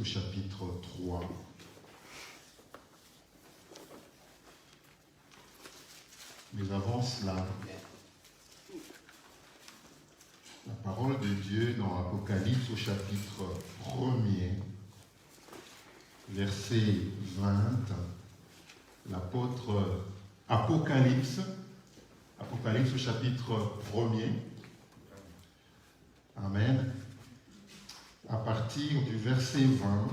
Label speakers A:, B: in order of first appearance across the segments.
A: chapitre 3. Mais avant cela, la parole de Dieu dans Apocalypse au chapitre 1er, verset 20, l'apôtre Apocalypse au chapitre 1er, Amen, à partir du verset 20,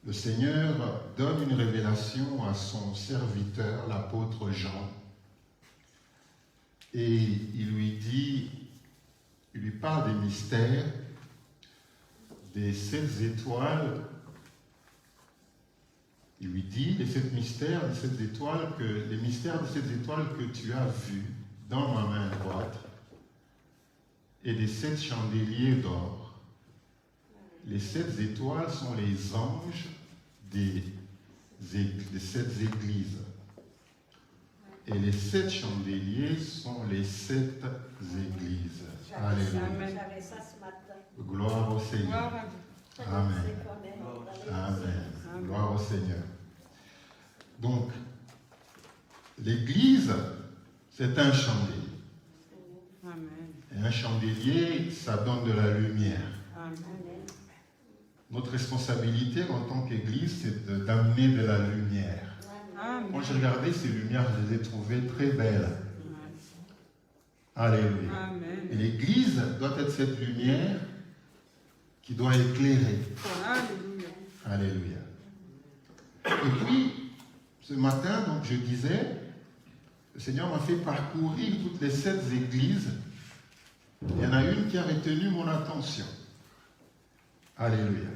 A: le Seigneur donne une révélation à son serviteur, l'apôtre Jean, et il lui parle des mystères, des 7 étoiles. Il lui dit, les 7 mystères des 7 étoiles, les mystères des 7 étoiles que tu as vus dans ma main droite, et des 7 chandeliers d'or. Les 7 étoiles sont les anges des 7 églises. Et les 7 chandeliers sont les 7 églises. Alléluia. Gloire au Seigneur. Amen. Amen. Gloire au Seigneur. Donc, l'église, c'est un chandelier.
B: Amen.
A: Et un chandelier, ça donne de la lumière.
B: Amen.
A: Notre responsabilité en tant qu'Église, c'est d'amener de la lumière.
B: Amen.
A: Quand j'ai regardé ces lumières, je les ai trouvées très belles. Alléluia.
B: Amen.
A: Et l'Église doit être cette lumière qui doit éclairer.
B: Alléluia.
A: Alléluia. Et puis, ce matin, donc, je disais, le Seigneur m'a fait parcourir toutes les 7 églises. Il y en a une qui a retenu mon attention. Alléluia.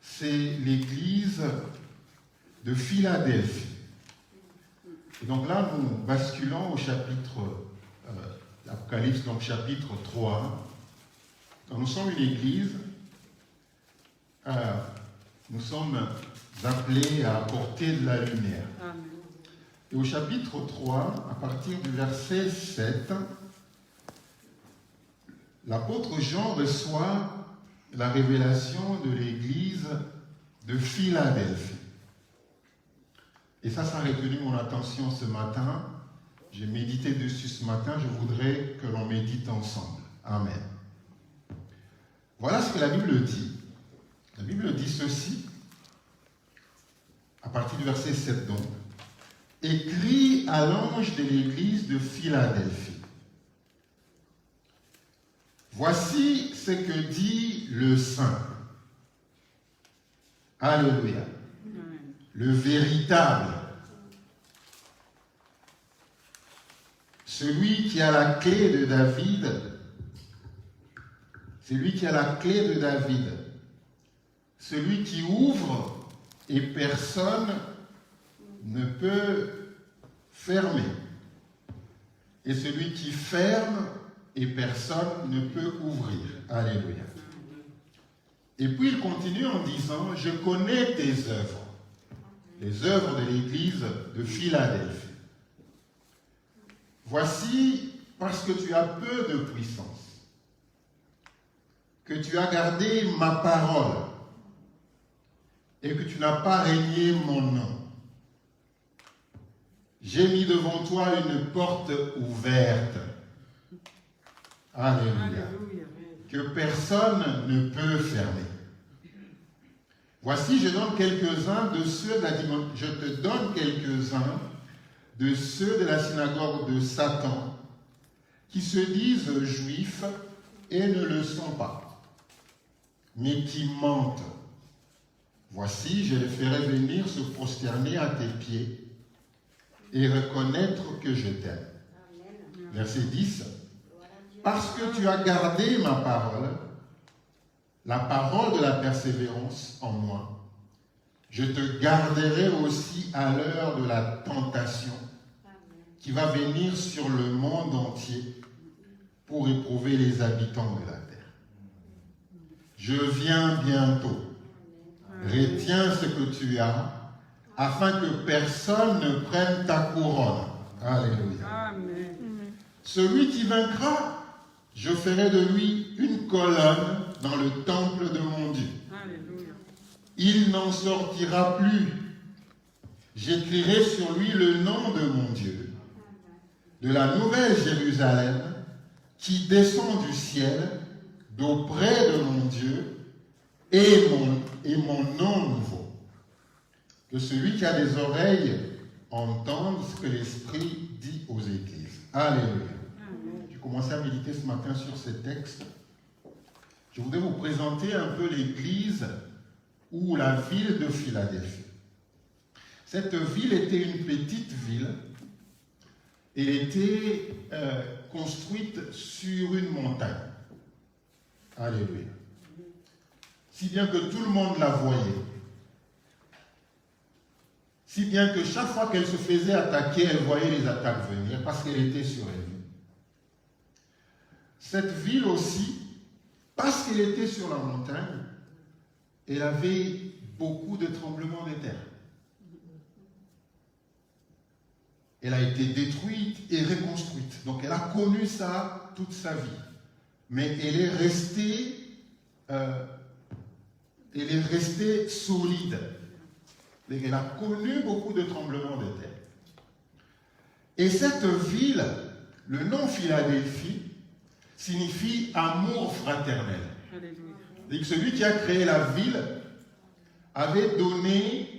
A: C'est l'église de Philadelphie. Et donc là, nous basculons au chapitre, l'Apocalypse, donc chapitre 3. Donc nous sommes une église, nous sommes appelés à apporter de la lumière.
B: Amen.
A: Et au chapitre 3, à partir du verset 7, l'apôtre Jean reçoit la révélation de l'église de Philadelphie. Et ça a retenu mon attention ce matin. J'ai médité dessus ce matin. Je voudrais que l'on médite ensemble. Amen. Voilà ce que la Bible dit. La Bible dit ceci, à partir du verset 7 donc. Écrit à l'ange de l'église de Philadelphie. Voici ce que dit le Saint. Alléluia.
B: Amen.
A: Le véritable. Celui qui a la clé de David. Celui qui a la clé de David. Celui qui ouvre et personne ne peut fermer. Et celui qui ferme et personne ne peut ouvrir. Alléluia. Et puis il continue en disant, je connais tes œuvres, les œuvres de l'église de Philadelphie. Voici, parce que tu as peu de puissance, que tu as gardé ma parole et que tu n'as pas régné mon nom. J'ai mis devant toi une porte ouverte. Alléluia.
B: Alléluia.
A: Que personne ne peut fermer. Voici, je te donne quelques-uns de ceux de la synagogue de Satan qui se disent juifs et ne le sont pas, mais qui mentent. Voici, je les ferai venir se prosterner à tes pieds et reconnaître que je t'aime. Verset 10. Parce que tu as gardé ma parole, la parole de la persévérance en moi, je te garderai aussi à l'heure de la tentation qui va venir sur le monde entier pour éprouver les habitants de la terre. Je viens bientôt. Retiens ce que tu as, afin que personne ne prenne ta couronne. Alléluia.
B: Amen.
A: Celui qui vaincra, je ferai de lui une colonne dans le temple de mon Dieu.
B: Alléluia.
A: Il n'en sortira plus. J'écrirai sur lui le nom de mon Dieu, de la nouvelle Jérusalem, qui descend du ciel, d'auprès de mon Dieu, et mon nom nouveau. Que celui qui a des oreilles entende ce que l'Esprit dit aux églises. Alléluia.
B: Amen.
A: J'ai commencé à méditer ce matin sur ces textes. Je voudrais vous présenter un peu l'église ou la ville de Philadelphie. Cette ville était une petite ville. Elle était construite sur une montagne. Alléluia. Si bien que tout le monde la voyait. Si bien que chaque fois qu'elle se faisait attaquer, elle voyait les attaques venir parce qu'elle était surélevée. Cette ville aussi, parce qu'elle était sur la montagne, elle avait beaucoup de tremblements de terre. Elle a été détruite et reconstruite. Donc elle a connu ça toute sa vie. Mais elle est restée solide. Elle a connu beaucoup de tremblements de terre. Et cette ville, le nom Philadelphie, signifie amour fraternel.
B: Alléluia.
A: Et celui qui a créé la ville avait donné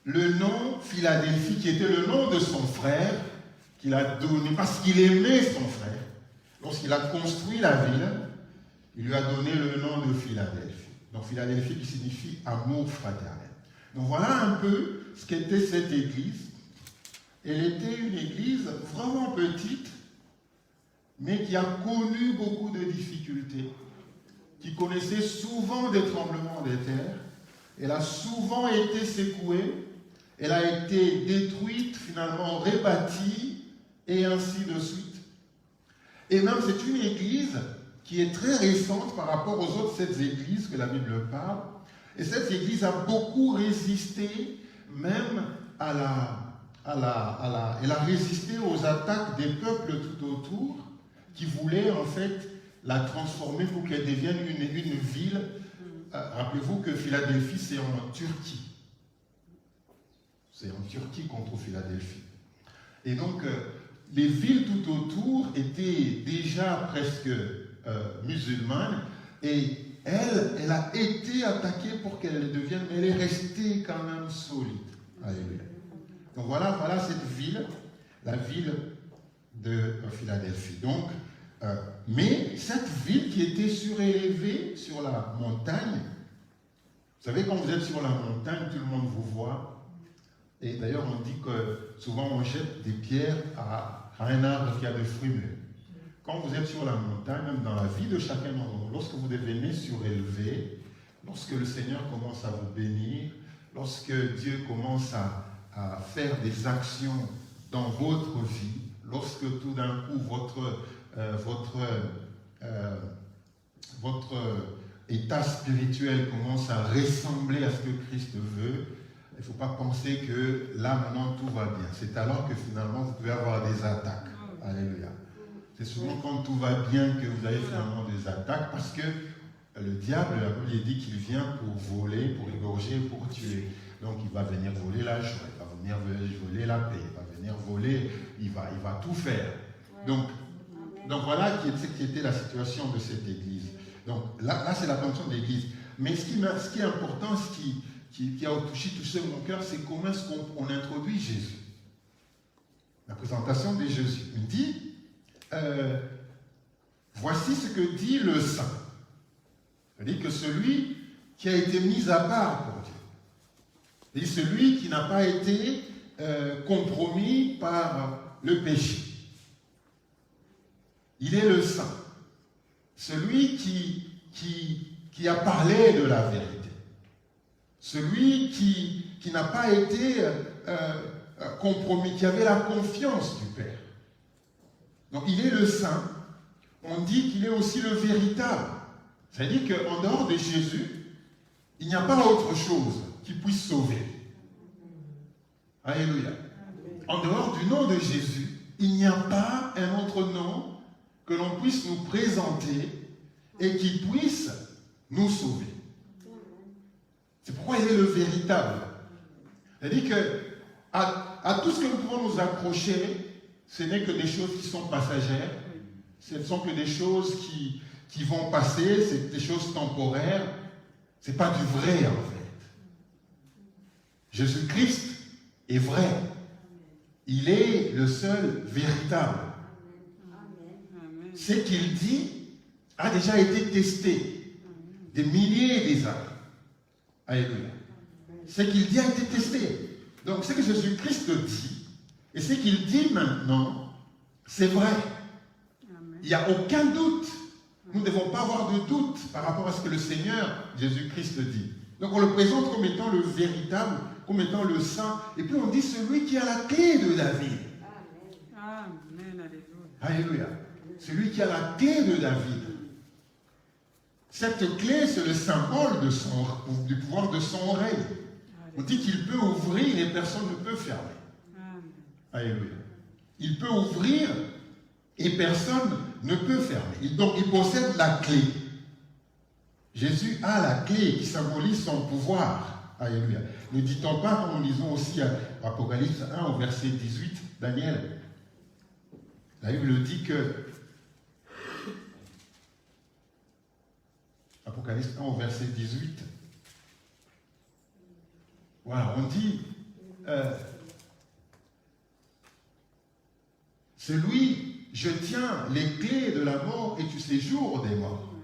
A: le nom Philadelphie, qui était le nom de son frère, qu'il a donné, parce qu'il aimait son frère. Lorsqu'il a construit la ville, il lui a donné le nom de Philadelphie. Donc Philadelphie qui signifie amour fraternel. Donc voilà un peu ce qu'était cette église. Elle était une église vraiment petite, mais qui a connu beaucoup de difficultés, qui connaissait souvent des tremblements de terre. Elle a souvent été secouée. Elle a été détruite, finalement rebâtie, et ainsi de suite. Et même c'est une église qui est très récente par rapport aux autres sept églises que la Bible parle. Et cette église a beaucoup résisté, même elle a résisté aux attaques des peuples tout autour, qui voulaient en fait la transformer pour qu'elle devienne une ville. Rappelez-vous que Philadelphie, c'est en Turquie. C'est en Turquie qu'on trouve Philadelphie. Et donc, les villes tout autour étaient déjà presque musulmanes. Et elle a été attaquée pour qu'elle devienne, mais elle est restée quand même solide. Alléluia. Donc voilà cette ville, la ville de Philadelphie. Donc, mais cette ville qui était surélevée sur la montagne, vous savez, quand vous êtes sur la montagne, tout le monde vous voit. Et d'ailleurs, on dit que souvent on jette des pierres à un arbre qui a des fruits mûrs. Quand vous êtes sur la montagne, même dans la vie de chacun d'entre nous, lorsque vous devenez surélevé, lorsque le Seigneur commence à vous bénir, lorsque Dieu commence à faire des actions dans votre vie, lorsque tout d'un coup votre état spirituel commence à ressembler à ce que Christ veut, il ne faut pas penser que là maintenant tout va bien. C'est alors que finalement vous pouvez avoir des attaques. Alléluia. C'est souvent quand tout va bien que vous avez finalement des attaques, parce que le diable, la Bible dit qu'il vient pour voler, pour égorger, pour tuer. Donc il va venir voler la joie, il va venir voler la paix, il va venir voler, il va tout faire. Donc voilà qui était la situation de cette église. Donc là c'est la fonction de l'église. Mais ce qui est important, ce qui a touché mon cœur, c'est comment est-ce qu'on introduit Jésus. La présentation de Jésus. Il dit, voici ce que dit le Saint. C'est-à-dire que celui qui a été mis à part pour Dieu. C'est-à-dire celui qui n'a pas été compromis par le péché. Il est le Saint. Celui qui a parlé de la vérité. Celui qui n'a pas été compromis, qui avait la confiance du Père. Donc il est le Saint. On dit qu'il est aussi le véritable. C'est-à-dire qu'en dehors de Jésus, il n'y a pas autre chose qui puisse sauver. Alléluia. En dehors du nom de Jésus, il n'y a pas un autre nom que l'on puisse nous présenter et qui puisse nous sauver. C'est pourquoi il est le véritable. C'est-à-dire que à tout ce que nous pouvons nous accrocher, ce n'est que des choses qui sont passagères, ce ne sont que des choses qui vont passer, c'est des choses temporaires, ce n'est pas du vrai en fait. Jésus-Christ est vrai. Il est le seul véritable. Ce qu'il dit a déjà été testé des milliers et des années. Alléluia. Ce qu'il dit a été testé. Donc ce que Jésus-Christ dit et ce qu'il dit maintenant, c'est vrai. Il n'y a aucun doute. Nous ne devons pas avoir de doute par rapport à ce que le Seigneur Jésus-Christ dit. Donc on le présente comme étant le véritable, comme étant le saint. Et puis on dit celui qui a la clé de David.
B: Amen.
A: Alléluia. Celui qui a la clé de David. Cette clé, c'est le symbole du pouvoir de son règne. On dit qu'il peut ouvrir et personne ne peut fermer. Alléluia. Il peut ouvrir et personne ne peut fermer. Donc il possède la clé. Jésus a la clé qui symbolise son pouvoir. Alléluia. Ne dit-on pas, comme nous lisons aussi à Apocalypse 1 au verset 18, Daniel, la Bible dit que Apocalypse 1 au verset 18, voilà, on dit c'est lui, je tiens les clés de la mort et du séjour des morts.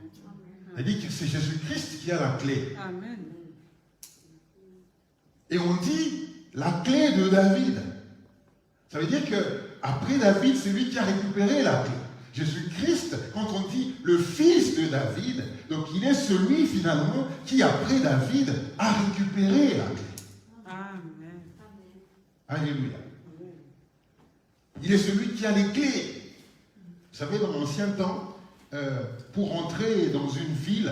A: C'est-à-dire que c'est Jésus-Christ qui a la clé.
B: Amen.
A: Et on dit la clé de David. Ça veut dire que après David, c'est lui qui a récupéré la clé. Jésus-Christ, quand on dit le fils de David, donc il est celui finalement qui, après David, a récupéré la clé.
B: Amen.
A: Alléluia. Il est celui qui a les clés. Vous savez, dans l'ancien temps, pour entrer dans une ville,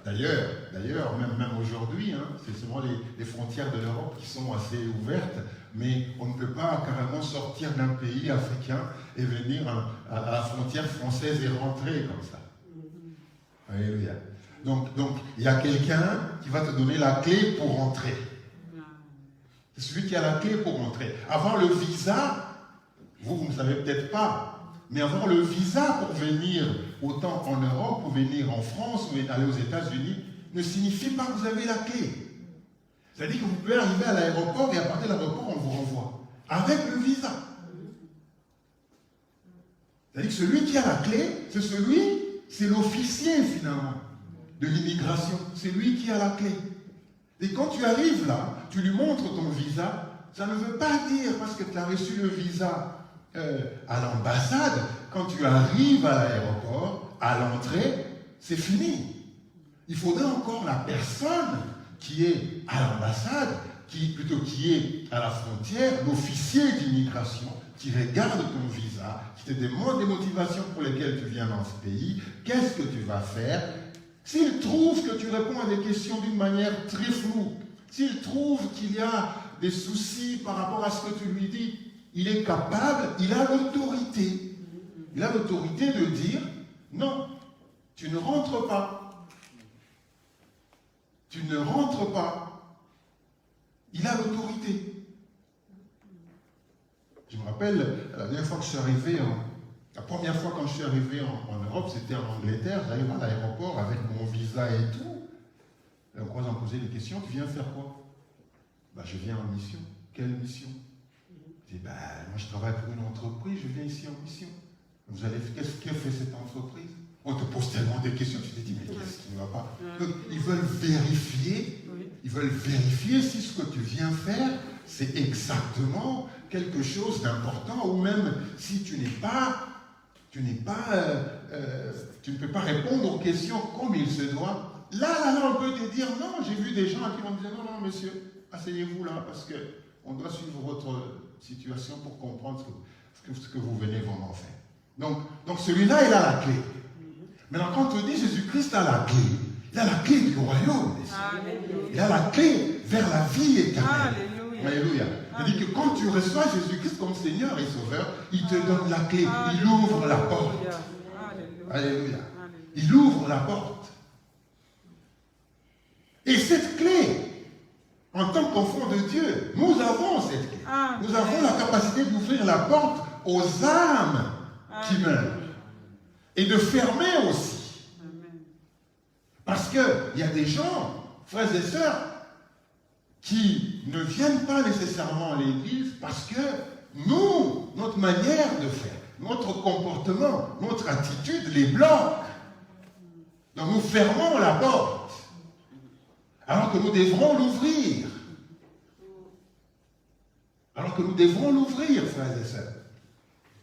A: d'ailleurs, même aujourd'hui, c'est seulement les frontières de l'Europe qui sont assez ouvertes, mais on ne peut pas carrément sortir d'un pays africain et venir à la frontière française et rentrer comme ça. Alléluia. Donc, il y a quelqu'un qui va te donner la clé pour entrer. C'est celui qui a la clé pour entrer. Avoir le visa, vous ne savez peut-être pas, mais avoir le visa pour venir autant en Europe, pour venir en France, ou aller aux États-Unis, ne signifie pas que vous avez la clé. C'est-à-dire que vous pouvez arriver à l'aéroport et à partir de l'aéroport, on vous renvoie. Avec le visa. C'est-à-dire que celui qui a la clé, c'est l'officier finalement de l'immigration. C'est lui qui a la clé. Et quand tu arrives là, tu lui montres ton visa, ça ne veut pas dire parce que tu as reçu le visa à l'ambassade, quand tu arrives à l'aéroport, à l'entrée, c'est fini. Il faudrait encore la personne qui est à l'ambassade, qui est à la frontière, l'officier d'immigration, qui regarde ton visa, qui te demande des motivations pour lesquelles tu viens dans ce pays, qu'est-ce que tu vas faire. S'il trouve que tu réponds à des questions d'une manière très floue, s'il trouve qu'il y a des soucis par rapport à ce que tu lui dis, il est capable, il a l'autorité. Il a l'autorité de dire, non, tu ne rentres pas. Tu ne rentres pas. Il a l'autorité. Je me rappelle, la première fois que je suis arrivé la première fois quand je suis arrivé en Europe, c'était en Angleterre. J'arrive à l'aéroport avec mon visa et tout. Et on croise en poser des questions. Tu viens faire quoi? Je viens en mission. Quelle mission? Je dis, moi je travaille pour une entreprise, je viens ici en mission. Vous allez, qu'est-ce que fait cette entreprise? On te pose tellement de questions, tu te dis, mais qu'est-ce qui ne va pas? Donc, ils veulent vérifier si ce que tu viens faire, c'est exactement quelque chose d'important, ou même si tu ne peux pas répondre aux questions comme il se doit. Là, on peut te dire, non, j'ai vu des gens qui vont dire, non, monsieur, asseyez-vous là, parce qu'on doit suivre votre situation pour comprendre ce que vous venez vraiment faire. Donc celui-là, il a la clé. Maintenant, quand on dit Jésus-Christ a la clé, il a la clé du royaume. Il a la clé vers la vie éternelle. Alléluia. C'est-à-dire que quand tu reçois Jésus-Christ comme Seigneur et Sauveur, il te donne la clé, il ouvre la porte. Alléluia. Il ouvre la porte. Et cette clé, en tant qu'enfant de Dieu, nous avons cette clé.
B: Amen.
A: Nous avons la capacité d'ouvrir la porte aux âmes qui meurent. Et de fermer aussi.
B: Amen.
A: Parce qu'il y a des gens, frères et sœurs, qui ne viennent pas nécessairement à l'église parce que nous, notre manière de faire, notre comportement, notre attitude les bloque. Donc nous fermons la porte, alors que nous devrons l'ouvrir. Alors que nous devrons l'ouvrir, frères et sœurs.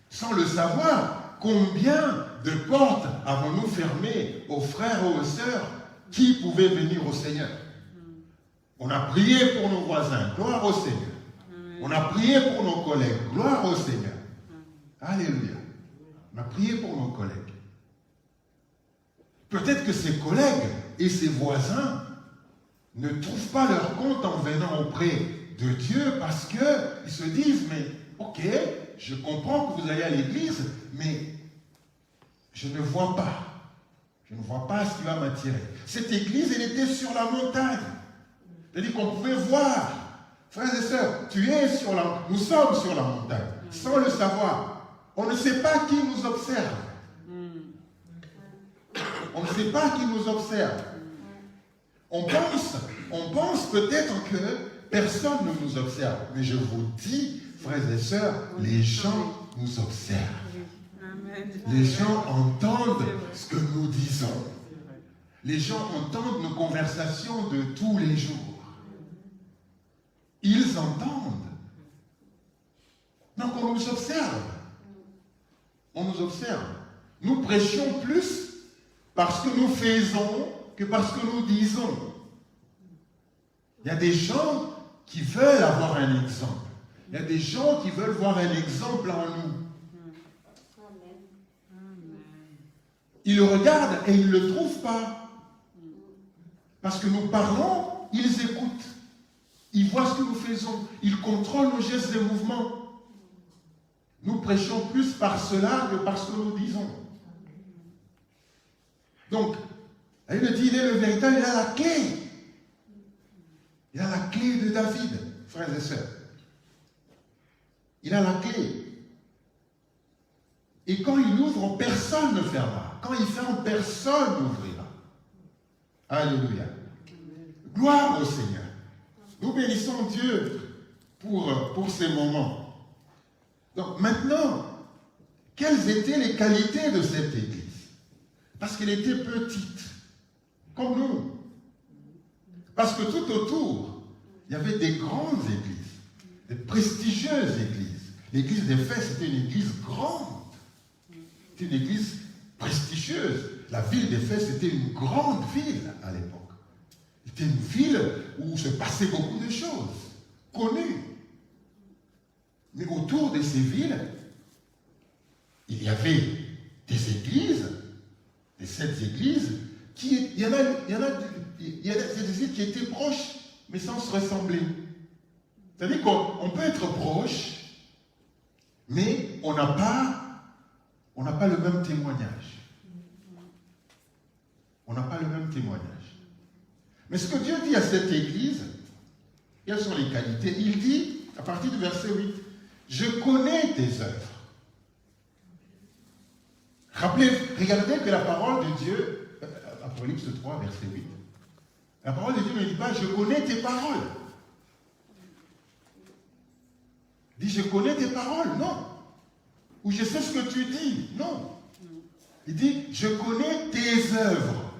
A: Sans le savoir, combien de portes avons-nous fermées aux frères et aux sœurs qui pouvaient venir au Seigneur? On a prié pour nos voisins, gloire au Seigneur. On a prié pour nos collègues, gloire au Seigneur. Alléluia. On a prié pour nos collègues. Peut-être que ces collègues et ces voisins ne trouvent pas leur compte en venant auprès de Dieu parce qu'ils se disent, mais ok, je comprends que vous allez à l'église, mais je ne vois pas. Je ne vois pas ce qui va m'attirer. Cette église, elle était sur la montagne. C'est-à-dire qu'on pouvait voir. Frères et sœurs, nous sommes sur la montagne, sans le savoir. On ne sait pas qui nous observe. On ne sait pas qui nous observe. On pense peut-être que personne ne nous observe. Mais je vous dis, frères et sœurs, les gens nous observent.
B: Amen.
A: Les gens entendent ce que nous disons. Les gens entendent nos conversations de tous les jours. Ils entendent. Donc on nous observe. On nous observe. Nous prêchons plus parce que nous faisons que parce que nous disons. Il y a des gens qui veulent avoir un exemple. Il y a des gens qui veulent voir un exemple en nous. Ils le regardent et ils ne le trouvent pas. Parce que nous parlons, ils écoutent. Ils voient ce que nous faisons. Ils contrôlent nos gestes et mouvements. Nous prêchons plus par cela que par ce que nous disons. Donc, il me dit, il est le véritable, il a la clé. Il a la clé de David, frères et sœurs. Il a la clé. Et quand il ouvre, personne ne fermera. Quand il ferme, personne n'ouvrira. Alléluia. Gloire au Seigneur. Nous bénissons Dieu pour ces moments. Donc maintenant, quelles étaient les qualités de cette église? Parce qu'elle était petite, comme nous. Parce que tout autour, il y avait des grandes églises, des prestigieuses églises. L'église d'Éphèse, c'était une église grande. C'était une église prestigieuse. La ville d'Éphèse, c'était une grande ville à l'époque. C'était une ville où se passait beaucoup de choses, connues. Mais autour de ces villes, il y avait des églises, des 7 églises, il y en a des églises qui étaient proches, mais sans se ressembler. C'est-à-dire qu'on peut être proche, mais on n'a pas le même témoignage. On n'a pas le même témoignage. Mais ce que Dieu dit à cette église, quelles sont les qualités? Il dit, à partir du verset 8, « Je connais tes œuvres. » Regardez que la parole de Dieu, Apocalypse 3, verset 8, la parole de Dieu ne dit pas « Je connais tes paroles ». Il dit « Je connais tes paroles ». Non. Ou « Je sais ce que tu dis ». Non. Il dit « Je connais tes œuvres ».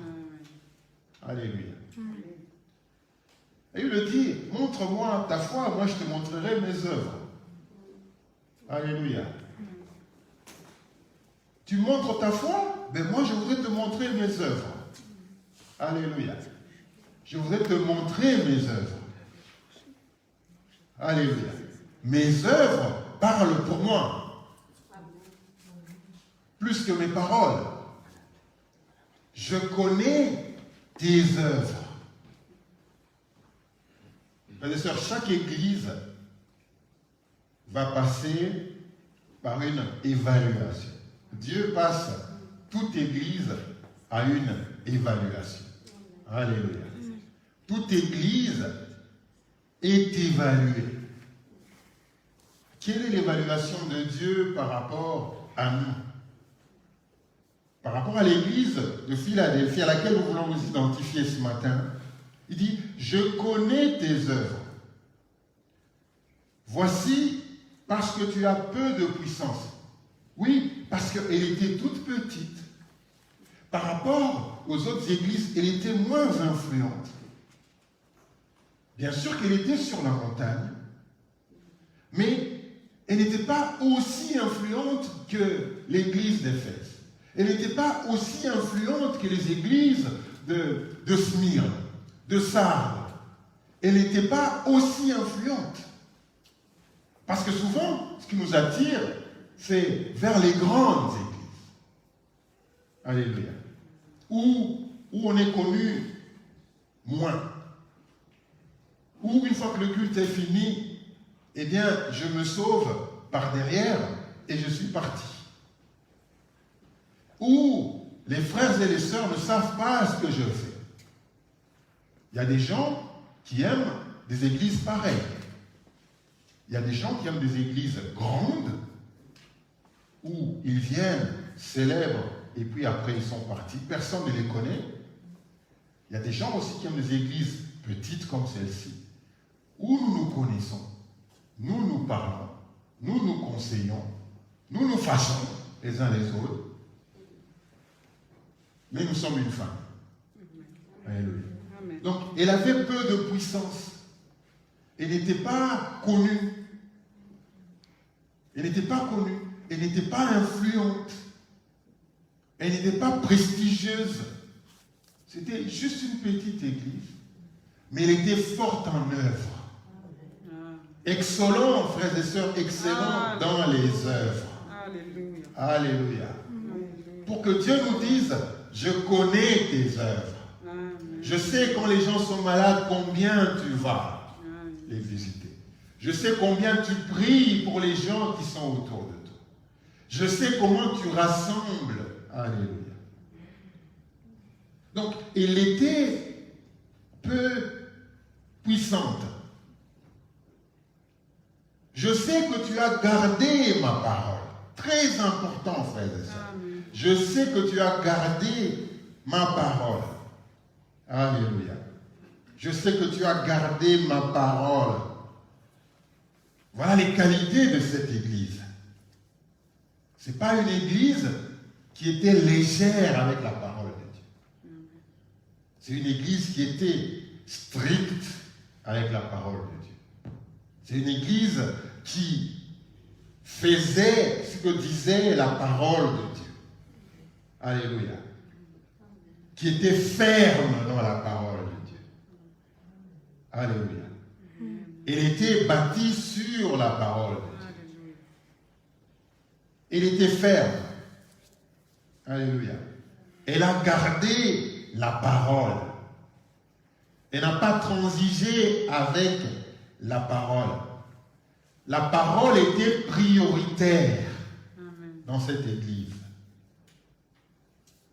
A: Alléluia. Et il le dit, montre-moi ta foi, moi je te montrerai mes œuvres. Alléluia. Tu montres ta foi, ben moi je voudrais te montrer mes œuvres. Alléluia. Je voudrais te montrer mes œuvres. Alléluia. Mes œuvres parlent pour moi. Plus que mes paroles. Je connais tes œuvres. Frères et sœurs, chaque église va passer par une évaluation. Dieu passe toute église a une évaluation. Alléluia. Toute église est évaluée. Quelle est l'évaluation de Dieu par rapport à nous? Par rapport à l'église de Philadelphie à laquelle nous voulons nous identifier ce matin, il dit, je connais tes œuvres. Voici, parce que tu as peu de puissance. Oui, parce qu'elle était toute petite. Par rapport aux autres églises, elle était moins influente. Bien sûr qu'elle était sur la montagne, mais elle n'était pas aussi influente que l'église d'Éphèse. Elle n'était pas aussi influente que les églises de Smyrne, de Sardes. Elle n'était pas aussi influente. Parce que souvent, ce qui nous attire, c'est vers les grandes églises. Alléluia. Où on est connu moins. Où une fois que le culte est fini, eh bien, je me sauve par derrière et je suis parti. Où les frères et les sœurs ne savent pas ce que je fais. Il y a des gens qui aiment des églises pareilles. Il y a des gens qui aiment des églises grandes, où ils viennent, célèbrent, et puis après ils sont partis. Personne ne les connaît. Il y a des gens aussi qui aiment des églises petites comme celle-ci, où nous nous connaissons, nous nous parlons, nous nous conseillons, nous nous fâchons les uns les autres, mais nous sommes une femme. Alléluia. Donc, elle avait peu de puissance. Elle n'était pas connue. Elle n'était pas connue. Elle n'était pas influente. Elle n'était pas prestigieuse. C'était juste une petite église. Mais elle était forte en œuvre. Excellent, frères et sœurs, excellent dans les œuvres.
B: Alléluia.
A: Alléluia. Pour que Dieu nous dise, je connais tes œuvres. Je sais quand les gens sont malades, combien tu vas les visiter. Je sais combien tu pries pour les gens qui sont autour de toi. Je sais comment tu rassembles. Alléluia. Donc, elle était peu puissante. Je sais que tu as gardé ma parole. Très important, frères et sœurs. Je sais que tu as gardé ma parole. Alléluia. Je sais que tu as gardé ma parole. Voilà les qualités de cette église. Ce n'est pas une église qui était légère avec la parole de Dieu. C'est une église qui était stricte avec la parole de Dieu. C'est une église qui faisait ce que disait la parole de Dieu. Alléluia. Qui était ferme dans la parole de Dieu. Alléluia. Elle était bâtie sur la parole de Dieu. Elle était ferme. Alléluia. Elle a gardé la parole. Elle n'a pas transigé avec la parole. La parole était prioritaire dans cette église.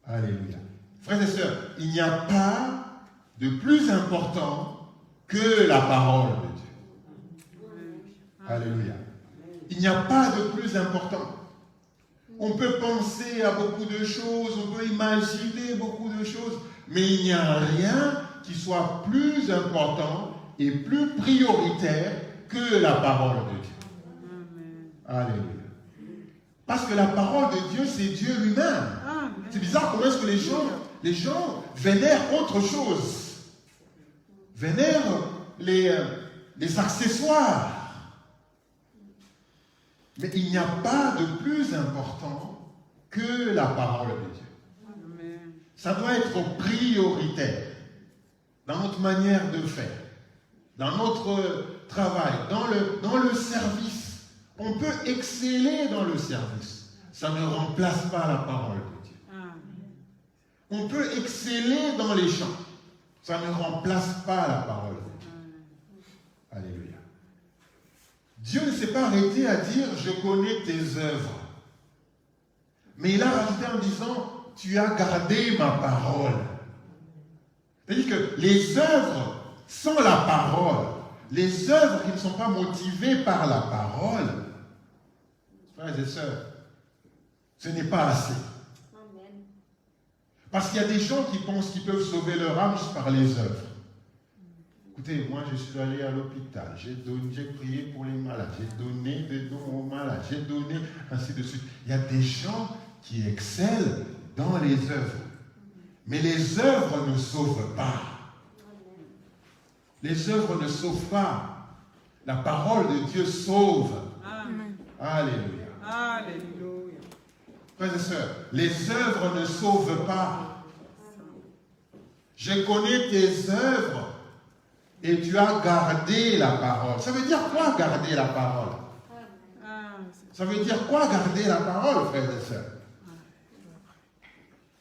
A: Alléluia. Frères et sœurs, il n'y a pas de plus important que la parole de Dieu. Alléluia. Il n'y a pas de plus important. On peut penser à beaucoup de choses, on peut imaginer beaucoup de choses, mais il n'y a rien qui soit plus important et plus prioritaire que la parole de Dieu. Alléluia. Parce que la parole de Dieu, c'est Dieu lui-même. C'est bizarre comment est-ce que les gens vénèrent autre chose. Vénèrent les accessoires. Mais il n'y a pas de plus important que la parole de Dieu. Ça doit être prioritaire dans notre manière de faire, dans notre travail, dans le service. On peut exceller dans le service. Ça ne remplace pas la parole de Dieu. On peut exceller dans les chants. Ça ne remplace pas la parole de Dieu. Alléluia. Dieu ne s'est pas arrêté à dire « je connais tes œuvres ». Mais il a rajouté en disant tu as gardé ma parole. C'est-à-dire que les œuvres sans la parole, les œuvres qui ne sont pas motivées par la parole, frères et sœurs, ce n'est pas assez. Parce qu'il y a des gens qui pensent qu'ils peuvent sauver leur âme juste par les œuvres. Écoutez, moi je suis allé à l'hôpital, j'ai prié pour les malades, j'ai donné des dons aux malades, j'ai donné ainsi de suite. Il y a des gens qui excellent dans les œuvres. Mais les œuvres ne sauvent pas. Les œuvres ne sauvent pas. La parole de Dieu sauve.
B: Amen.
A: Alléluia.
B: Alléluia.
A: Frères et sœurs, les œuvres ne sauvent pas. Je connais tes œuvres et tu as gardé la parole. Ça veut dire quoi garder la parole? Ça veut dire quoi garder la parole, frères et sœurs?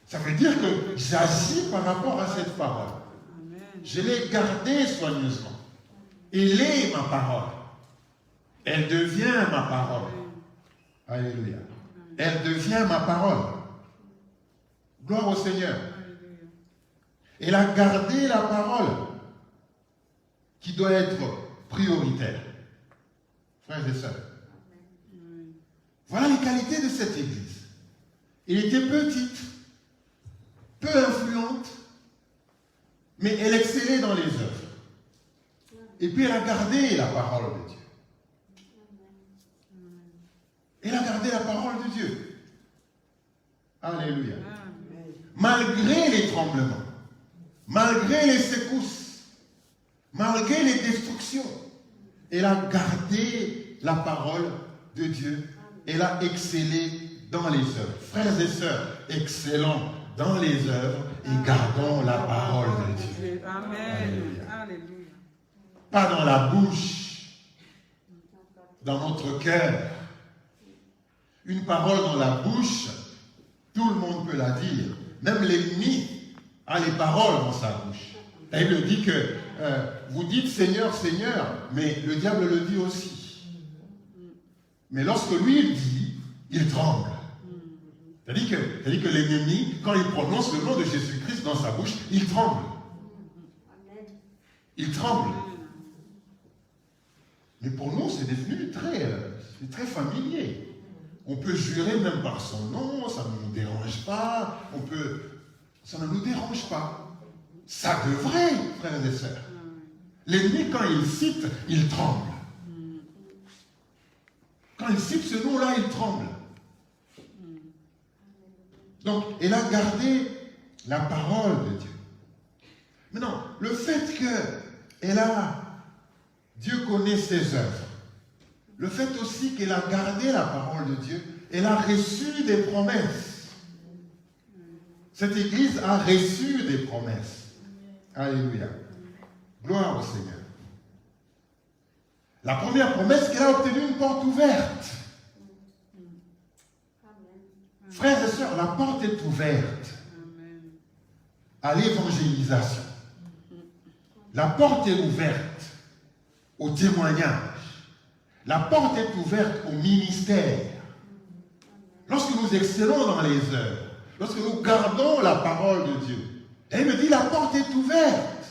A: Ça veut dire que j'agis par rapport à cette parole.
B: Amen.
A: Je l'ai gardée soigneusement. Elle est ma parole. Elle devient ma parole. Alléluia. Elle devient ma parole. Gloire au Seigneur.
B: Alléluia.
A: Elle a gardé la parole qui doit être prioritaire. Frères et sœurs.
B: Amen.
A: Voilà les qualités de cette église. Elle était petite, peu influente, mais elle excellait dans les œuvres. Et puis elle a gardé la parole de Dieu. Elle a gardé la parole de Dieu. Alléluia.
B: Amen.
A: Malgré les tremblements, malgré les secousses, malgré les destructions, elle a gardé la parole de Dieu. Elle a excellé dans les œuvres. Frères et sœurs, excellons dans les œuvres et gardons la parole de Dieu.
B: Amen.
A: Alléluia.
B: Alléluia.
A: Pas dans la bouche, dans notre cœur. Une parole dans la bouche, tout le monde peut la dire. Même l'ennemi a les paroles dans sa bouche. La Bible dit que vous dites Seigneur, Seigneur, mais le diable le dit aussi. Mais lorsque lui il dit, il tremble. C'est-à-dire que l'ennemi, quand il prononce le nom de Jésus-Christ dans sa bouche, il tremble. Il tremble. Mais pour nous, c'est devenu très familier. On peut jurer même par son nom, ça ne nous dérange pas. Ça ne nous dérange pas. Ça devrait, frères et sœurs. L'ennemi, quand il cite, il tremble. Quand il cite ce nom-là, il tremble. Donc, elle a gardé la parole de Dieu. Maintenant, le fait que Dieu connaît ses œuvres, le fait aussi qu'elle a gardé la parole de Dieu, elle a reçu des promesses. Cette église a reçu des promesses. Alléluia. Gloire au Seigneur. La première promesse, qu'elle a obtenu une porte ouverte. Frères et sœurs, la porte est ouverte à l'évangélisation. La porte est ouverte au témoignage. La porte est ouverte au ministère. Lorsque nous excellons dans les œuvres, lorsque nous gardons la parole de Dieu, elle me dit la porte est ouverte.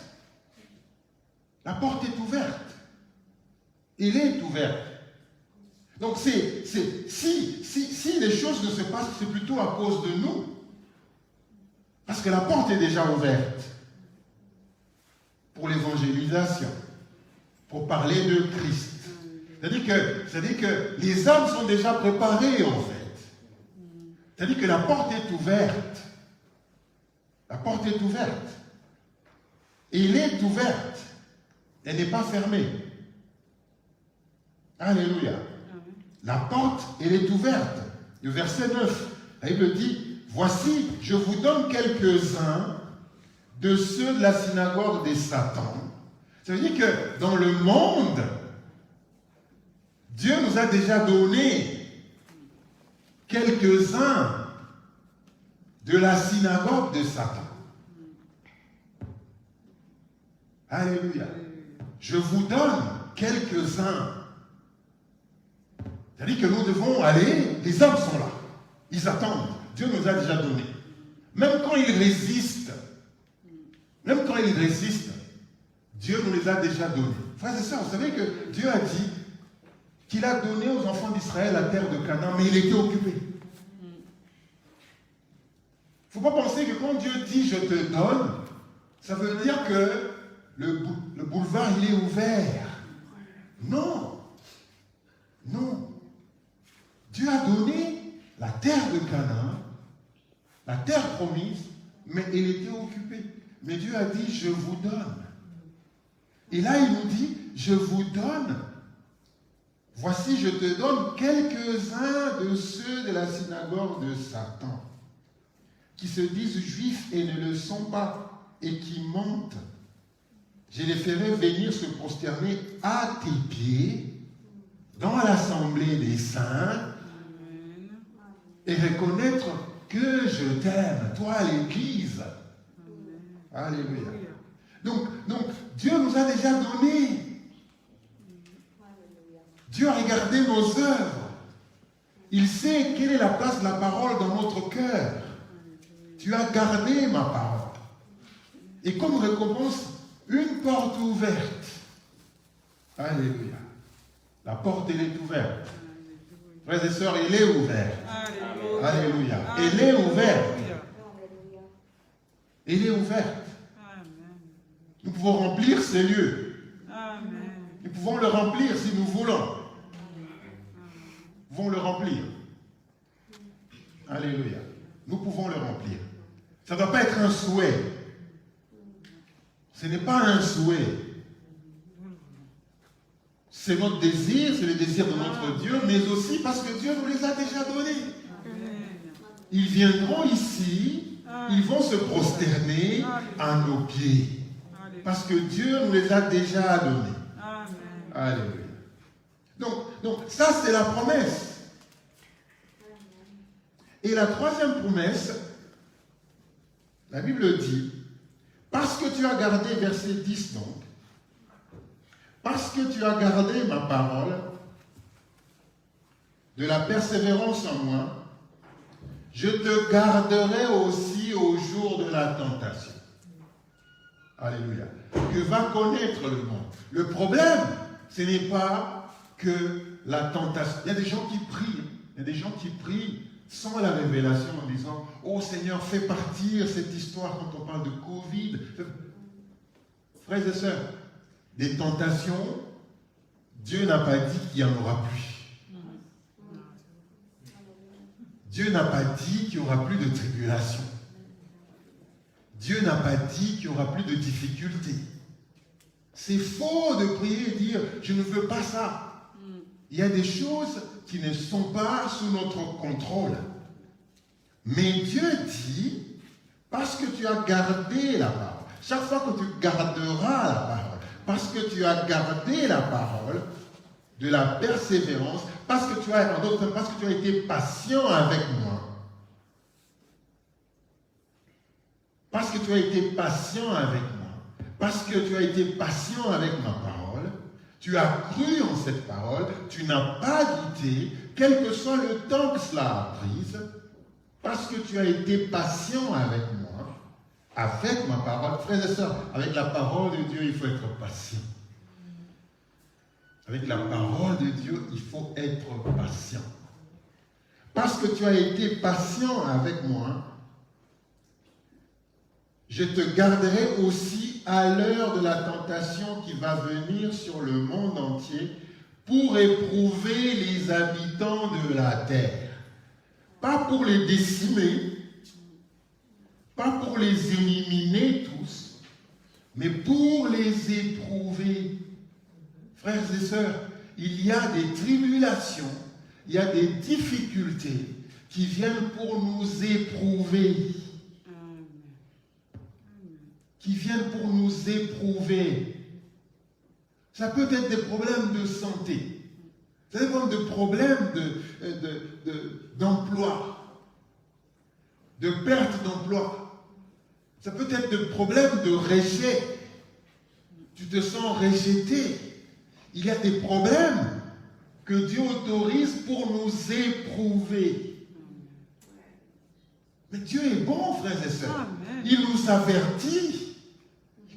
A: La porte est ouverte. Elle est ouverte. Donc si les choses ne se passent, c'est plutôt à cause de nous. Parce que la porte est déjà ouverte pour l'évangélisation, pour parler de Christ. C'est-à-dire que les âmes sont déjà préparées en fait. C'est-à-dire que la porte est ouverte. La porte est ouverte. Et elle est ouverte. Elle n'est pas fermée. Alléluia. La porte, elle est ouverte. Le verset 9, la Bible dit, voici, je vous donne quelques-uns de ceux de la synagogue des Satans. Ça veut dire que dans le monde, Dieu nous a déjà donné quelques-uns de la synagogue de Satan. Alléluia. Je vous donne quelques-uns. C'est-à-dire que nous devons aller, les hommes sont là. Ils attendent. Dieu nous a déjà donné. même quand ils résistent, Dieu nous les a déjà donnés. Frères et sœurs, vous savez que Dieu a dit qu'il a donné aux enfants d'Israël la terre de Canaan, mais il était occupé. Il ne faut pas penser que quand Dieu dit « je te donne », ça veut dire que le boulevard il est ouvert. Non. Non. Dieu a donné la terre de Canaan, la terre promise, mais elle était occupée. Mais Dieu a dit « je vous donne ». Et là, il nous dit « je vous donne ». Voici, je te donne quelques-uns de ceux de la synagogue de Satan, qui se disent juifs et ne le sont pas, et qui mentent. Je les ferai venir se prosterner à tes pieds, dans l'assemblée des saints, et reconnaître que je t'aime, toi l'Église. Alléluia. Donc, Dieu nous a déjà donné. Dieu a regardé nos œuvres. Il sait quelle est la place de la parole dans notre cœur. Tu as gardé ma parole. Et comme récompense, une porte ouverte. Alléluia. La porte, elle est ouverte. Frères et sœurs, elle est ouverte. Alléluia. Elle est ouverte. Elle est ouverte. Nous pouvons remplir ces lieux. Nous pouvons le remplir si nous voulons. Nous pouvons le remplir. Alléluia. Nous pouvons le remplir. Ça ne doit pas être un souhait. Ce n'est pas un souhait. C'est notre désir, c'est le désir de notre Dieu, mais aussi parce que Dieu nous les a déjà donnés. Ils viendront ici, ils vont se prosterner à nos pieds. Parce que Dieu nous les a déjà donnés. Alléluia. Donc ça c'est la promesse. Et la troisième promesse, la Bible dit, parce que tu as gardé, verset 10 donc, parce que tu as gardé ma parole, de la persévérance en moi, je te garderai aussi au jour de la tentation. Alléluia. Que va connaître le monde. Le problème, ce n'est pas que la tentation. Il y a des gens qui prient. Il y a des gens qui prient sans la révélation en disant « Oh Seigneur, fais partir cette histoire quand on parle de Covid. » Frères et sœurs, des tentations, Dieu n'a pas dit qu'il n'y en aura plus. Dieu n'a pas dit qu'il n'y aura plus de tribulation. Dieu n'a pas dit qu'il n'y aura plus de difficultés. C'est faux de prier et dire « je ne veux pas ça ». Il y a des choses qui ne sont pas sous notre contrôle. Mais Dieu dit, parce que tu as gardé la parole, chaque fois que tu garderas la parole, parce que tu as gardé la parole, de la persévérance, parce que tu as, en d'autres termes, parce que tu as été patient avec moi, parce que tu as été patient avec moi, parce que tu as été patient avec ma parole, tu as cru en cette parole, tu n'as pas douté, quel que soit le temps que cela a pris, parce que tu as été patient avec moi, avec ma parole. Frères et sœurs, avec la parole de Dieu, il faut être patient. Avec la parole de Dieu, il faut être patient. Parce que tu as été patient avec moi, je te garderai aussi à l'heure de la tentation qui va venir sur le monde entier pour éprouver les habitants de la terre. Pas pour les décimer, pas pour les éliminer tous, mais pour les éprouver. Frères et sœurs, il y a des tribulations, il y a des difficultés qui viennent pour nous éprouver. Qui viennent pour nous éprouver. Ça peut être des problèmes de santé. Ça peut être des problèmes d'emploi, de perte d'emploi. Ça peut être des problèmes de rejet. Tu te sens rejeté. Il y a des problèmes que Dieu autorise pour nous éprouver. Mais Dieu est bon, frères et sœurs.
B: Amen.
A: Il nous avertit.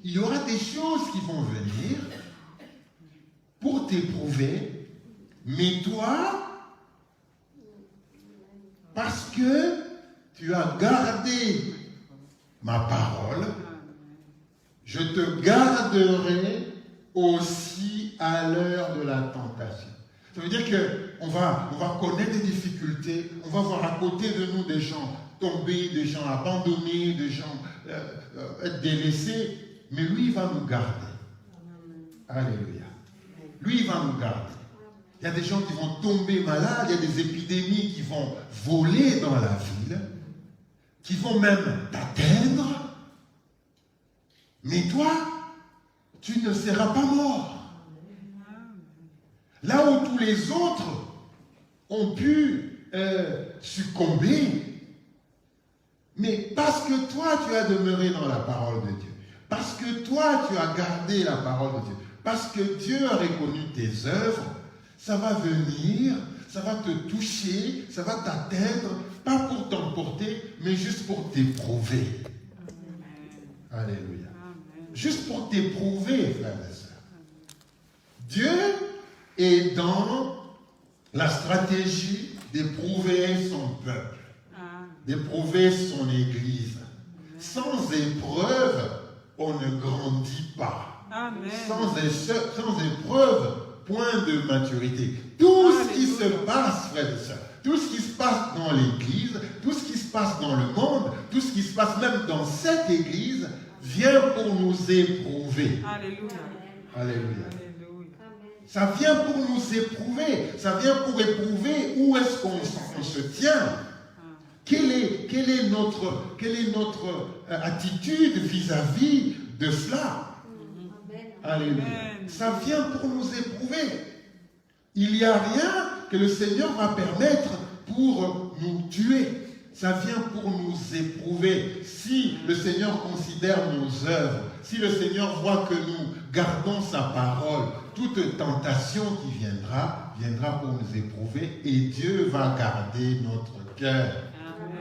A: Il y aura des choses qui vont venir pour t'éprouver. Mais toi, parce que tu as gardé ma parole, je te garderai aussi à l'heure de la tentation. Ça veut dire qu'on va connaître des difficultés, on va voir à côté de nous des gens tomber, des gens abandonnés, des gens être délaissés, mais lui, il va nous garder. Alléluia. Lui, il va nous garder. Il y a des gens qui vont tomber malades, il y a des épidémies qui vont voler dans la ville, qui vont même t'atteindre, mais toi, tu ne seras pas mort. Là où tous les autres ont pu succomber, mais parce que toi, tu as demeuré dans la parole de Dieu, parce que toi, tu as gardé la parole de Dieu, parce que Dieu a reconnu tes œuvres, ça va venir, ça va te toucher, ça va t'atteindre, pas pour t'emporter, mais juste pour t'éprouver. Alléluia. Juste pour t'éprouver, frères et sœurs. Dieu est dans la stratégie d'éprouver son peuple, d'éprouver son Église. Sans épreuve, on ne grandit pas.
B: Amen.
A: Sans épreuve, point de maturité. Tout ce qui se passe, frères et sœurs, tout ce qui se passe dans l'Église, tout ce qui se passe dans le monde, tout ce qui se passe même dans cette Église, vient pour nous éprouver.
B: Alléluia.
A: Alléluia.
B: Alléluia.
A: Ça vient pour nous éprouver. Ça vient pour éprouver où est-ce qu'on se tient. Quelle est notre attitude vis-à-vis de cela? Alléluia. Ça vient pour nous éprouver. Il n'y a rien que le Seigneur va permettre pour nous tuer. Ça vient pour nous éprouver. Si le Seigneur considère nos œuvres, si le Seigneur voit que nous gardons sa parole, toute tentation qui viendra pour nous éprouver, et Dieu va garder notre cœur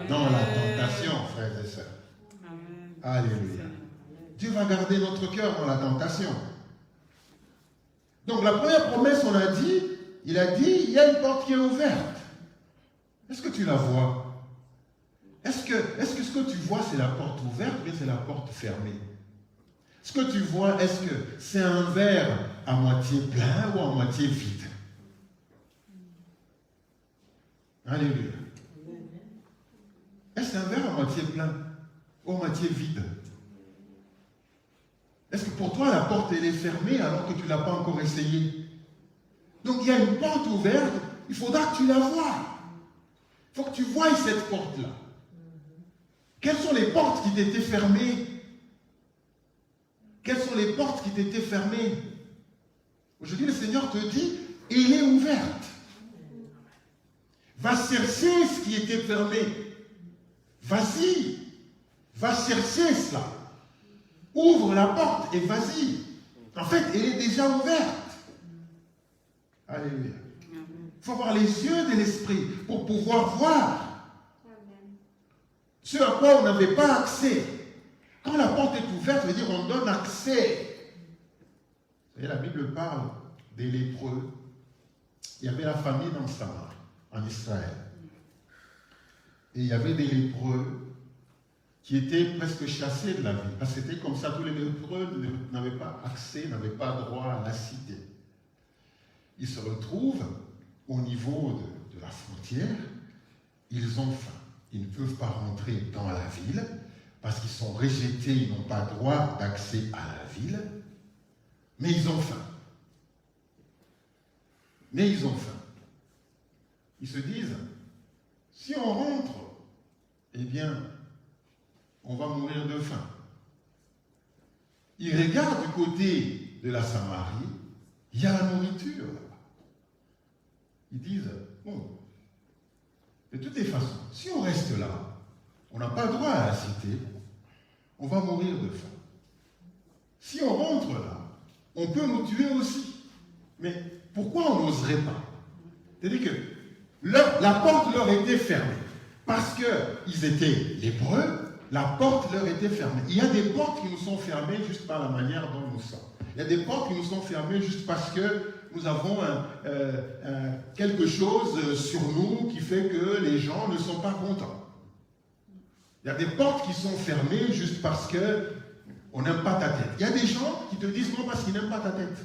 A: dans la tentation, frères et sœurs.
B: Amen.
A: Alléluia. Dieu va garder notre cœur dans la tentation. Donc la première promesse, il a dit, il y a une porte qui est ouverte. Est-ce que tu la vois? Est-ce que ce que tu vois, c'est la porte ouverte ou bien c'est la porte fermée? Ce que tu vois, est-ce que c'est un verre à moitié plein ou à moitié vide? Alléluia. Est-ce que c'est un verre à moitié plein ou à moitié vide? Est-ce que pour toi, la porte, elle est fermée alors que tu ne l'as pas encore essayée? Donc, il y a une porte ouverte, il faudra que tu la voies. Il faut que tu voies cette porte-là. Quelles sont les portes qui t'étaient fermées? Quelles sont les portes qui t'étaient fermées? Aujourd'hui, le Seigneur te dit, elle est ouverte. Va chercher ce qui était fermé. Vas-y. Va chercher cela. Ouvre la porte et vas-y. En fait, elle est déjà ouverte. Alléluia. Il faut avoir les yeux de l'esprit pour pouvoir voir ce à quoi on n'avait pas accès. Quand la porte est ouverte, ça veut dire qu'on donne accès. Vous voyez, la Bible parle des lépreux. Il y avait la famine en Samarie, en Israël. Et il y avait des lépreux qui étaient presque chassés de la ville. Parce que c'était comme ça, tous les lépreux n'avaient pas accès, n'avaient pas droit à la cité. Ils se retrouvent au niveau de la frontière, ils ont faim. Ils ne peuvent pas rentrer dans la ville parce qu'ils sont rejetés, ils n'ont pas droit d'accès à la ville, mais ils ont faim. Ils se disent, si on rentre, eh bien, on va mourir de faim. Ils regardent du côté de la Samarie, il y a la nourriture là-bas. Ils disent, bon, de toutes les façons, si on reste là, on n'a pas droit à la cité, on va mourir de faim. Si on rentre là, on peut nous tuer aussi. Mais pourquoi on n'oserait pas? C'est-à-dire que la porte leur était fermée. parce qu'ils étaient lépreux, la porte leur était fermée. Il y a des portes qui nous sont fermées juste par la manière dont nous sommes. Il y a des portes qui nous sont fermées juste parce que nous avons quelque chose sur nous qui fait que les gens ne sont pas contents. Il y a des portes qui sont fermées juste parce qu'on n'aime pas ta tête. Il y a des gens qui te disent non parce qu'ils n'aiment pas ta tête.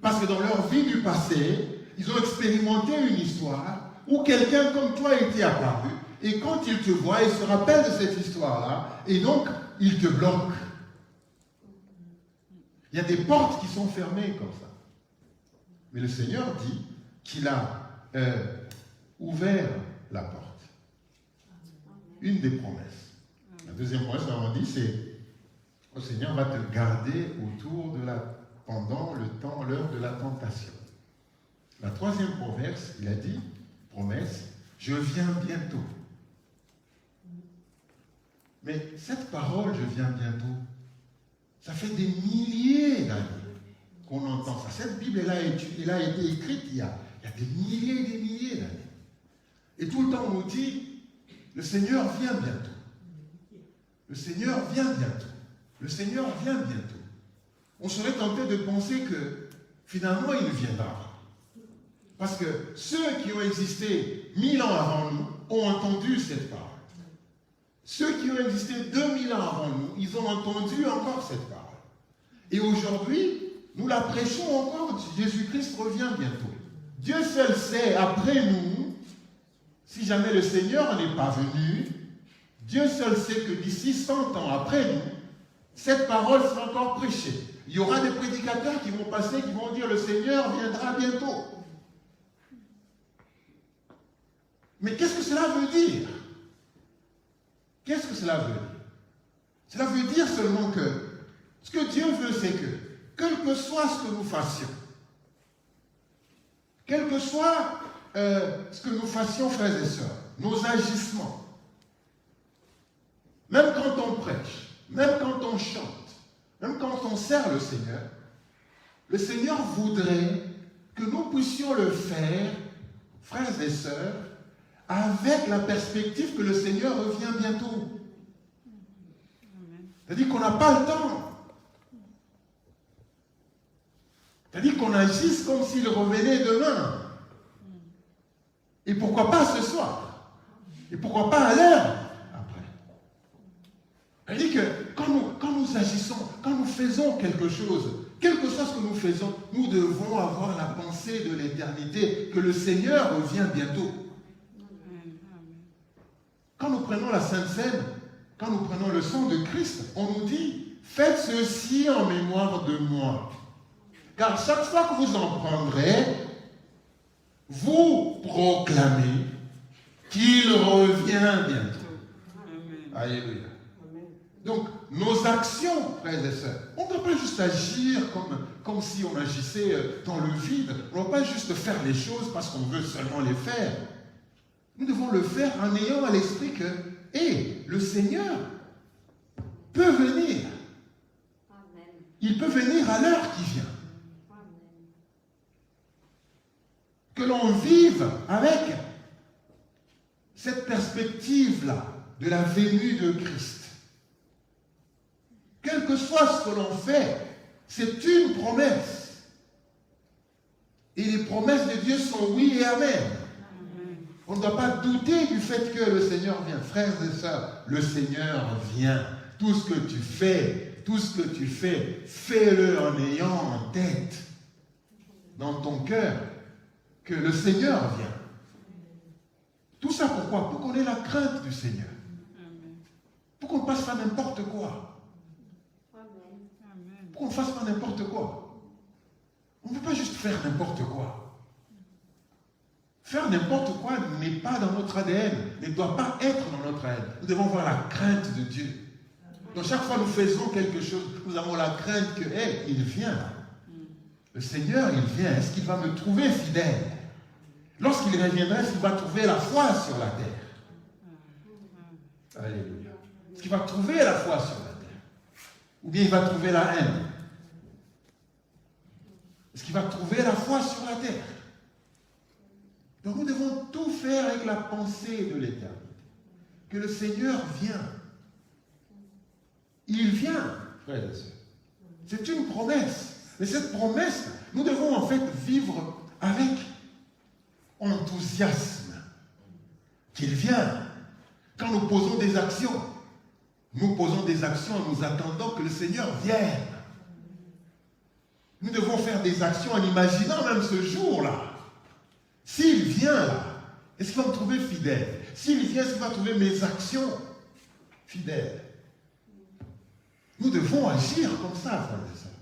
A: Parce que dans leur vie du passé, ils ont expérimenté une histoire où quelqu'un comme toi était apparu et quand ils te voient, ils se rappellent de cette histoire-là et donc ils te bloquent. Il y a des portes qui sont fermées comme ça. Mais le Seigneur dit qu'il a ouvert la porte. Une des promesses. La deuxième promesse, on dit, c'est le Seigneur va te garder pendant l'heure de la tentation. La troisième promesse, il a dit, promesse, je viens bientôt. Mais cette parole, je viens bientôt, ça fait des milliers d'années qu'on entend ça. Cette Bible, elle a été écrite il y a des milliers et des milliers d'années. Et tout le temps, on nous dit, le Seigneur vient bientôt. Le Seigneur vient bientôt. Le Seigneur vient bientôt. On serait tenté de penser que, finalement, il viendra. Parce que ceux qui ont existé 1000 ans avant nous ont entendu cette parole. Ceux qui ont existé 2000 ans avant nous, ils ont entendu encore cette parole. Et aujourd'hui, nous la prêchons encore. Jésus-Christ revient bientôt. Dieu seul sait, après nous, si jamais le Seigneur n'est pas venu, Dieu seul sait que d'ici 100 ans après nous, cette parole sera encore prêchée. Il y aura des prédicateurs qui vont passer, qui vont dire le Seigneur viendra bientôt. Mais qu'est-ce que cela veut dire? Qu'est-ce que cela veut dire? Cela veut dire seulement que ce que Dieu veut, c'est que, quel que soit ce que nous fassions, quel que soit ce que nous fassions, frères et sœurs, nos agissements, même quand on prêche, même quand on chante, même quand on sert le Seigneur voudrait que nous puissions le faire, frères et sœurs, avec la perspective que le Seigneur revient bientôt. C'est-à-dire qu'on n'a pas le temps. C'est-à-dire qu'on agisse comme s'il revenait demain. Et pourquoi pas ce soir? Et pourquoi pas à l'heure après? C'est-à-dire que quand nous agissons, quand nous faisons quelque chose, quel que soit ce que nous faisons, nous devons avoir la pensée de l'éternité, que le Seigneur revient bientôt. Quand nous prenons la Sainte Seine, quand nous prenons le sang de Christ, on nous dit, faites ceci en mémoire de moi. Car chaque fois que vous en prendrez, vous proclamez qu'il revient bientôt. Amen. Alléluia. Amen. Donc, nos actions, frères et sœurs, on ne doit pas juste agir comme si on agissait dans le vide. On ne doit pas juste faire les choses parce qu'on veut seulement les faire. Nous devons le faire en ayant à l'esprit que, le Seigneur peut venir. Amen. Il peut venir à l'heure qui vient. Amen. Que l'on vive avec cette perspective-là de la venue de Christ. Quel que soit ce que l'on fait, c'est une promesse. Et les promesses de Dieu sont oui et amen. On ne doit pas douter du fait que le Seigneur vient. Frères et sœurs, le Seigneur vient. Tout ce que tu fais, fais-le en ayant en tête, dans ton cœur, que le Seigneur vient. Tout ça pourquoi? Pour qu'on ait la crainte du Seigneur. Pour qu'on ne fasse pas n'importe quoi. Pour qu'on ne fasse pas n'importe quoi. On ne peut pas juste faire n'importe quoi. Faire n'importe quoi n'est pas dans notre ADN, ne doit pas être dans notre ADN. Nous devons avoir la crainte de Dieu. Donc chaque fois que nous faisons quelque chose, nous avons la crainte que, il vient. Le Seigneur, il vient. Est-ce qu'il va me trouver fidèle? Lorsqu'il reviendra, est-ce qu'il va trouver la foi sur la terre? Alléluia. Est-ce qu'il va trouver la foi sur la terre? Ou bien il va trouver la haine? Est-ce qu'il va trouver la foi sur la terre? Donc nous devons tout faire avec la pensée de l'éternité. Que le Seigneur vient. Il vient, frères et sœurs. C'est une promesse. Mais cette promesse, nous devons en fait vivre avec enthousiasme. Qu'il vient. Quand nous posons des actions, nous posons des actions en nous attendant que le Seigneur vienne. Nous devons faire des actions en imaginant même ce jour-là. S'il vient là, est-ce qu'il va me trouver fidèle? S'il vient, est-ce qu'il va trouver mes actions fidèles? Nous devons agir comme ça, frères et sœurs.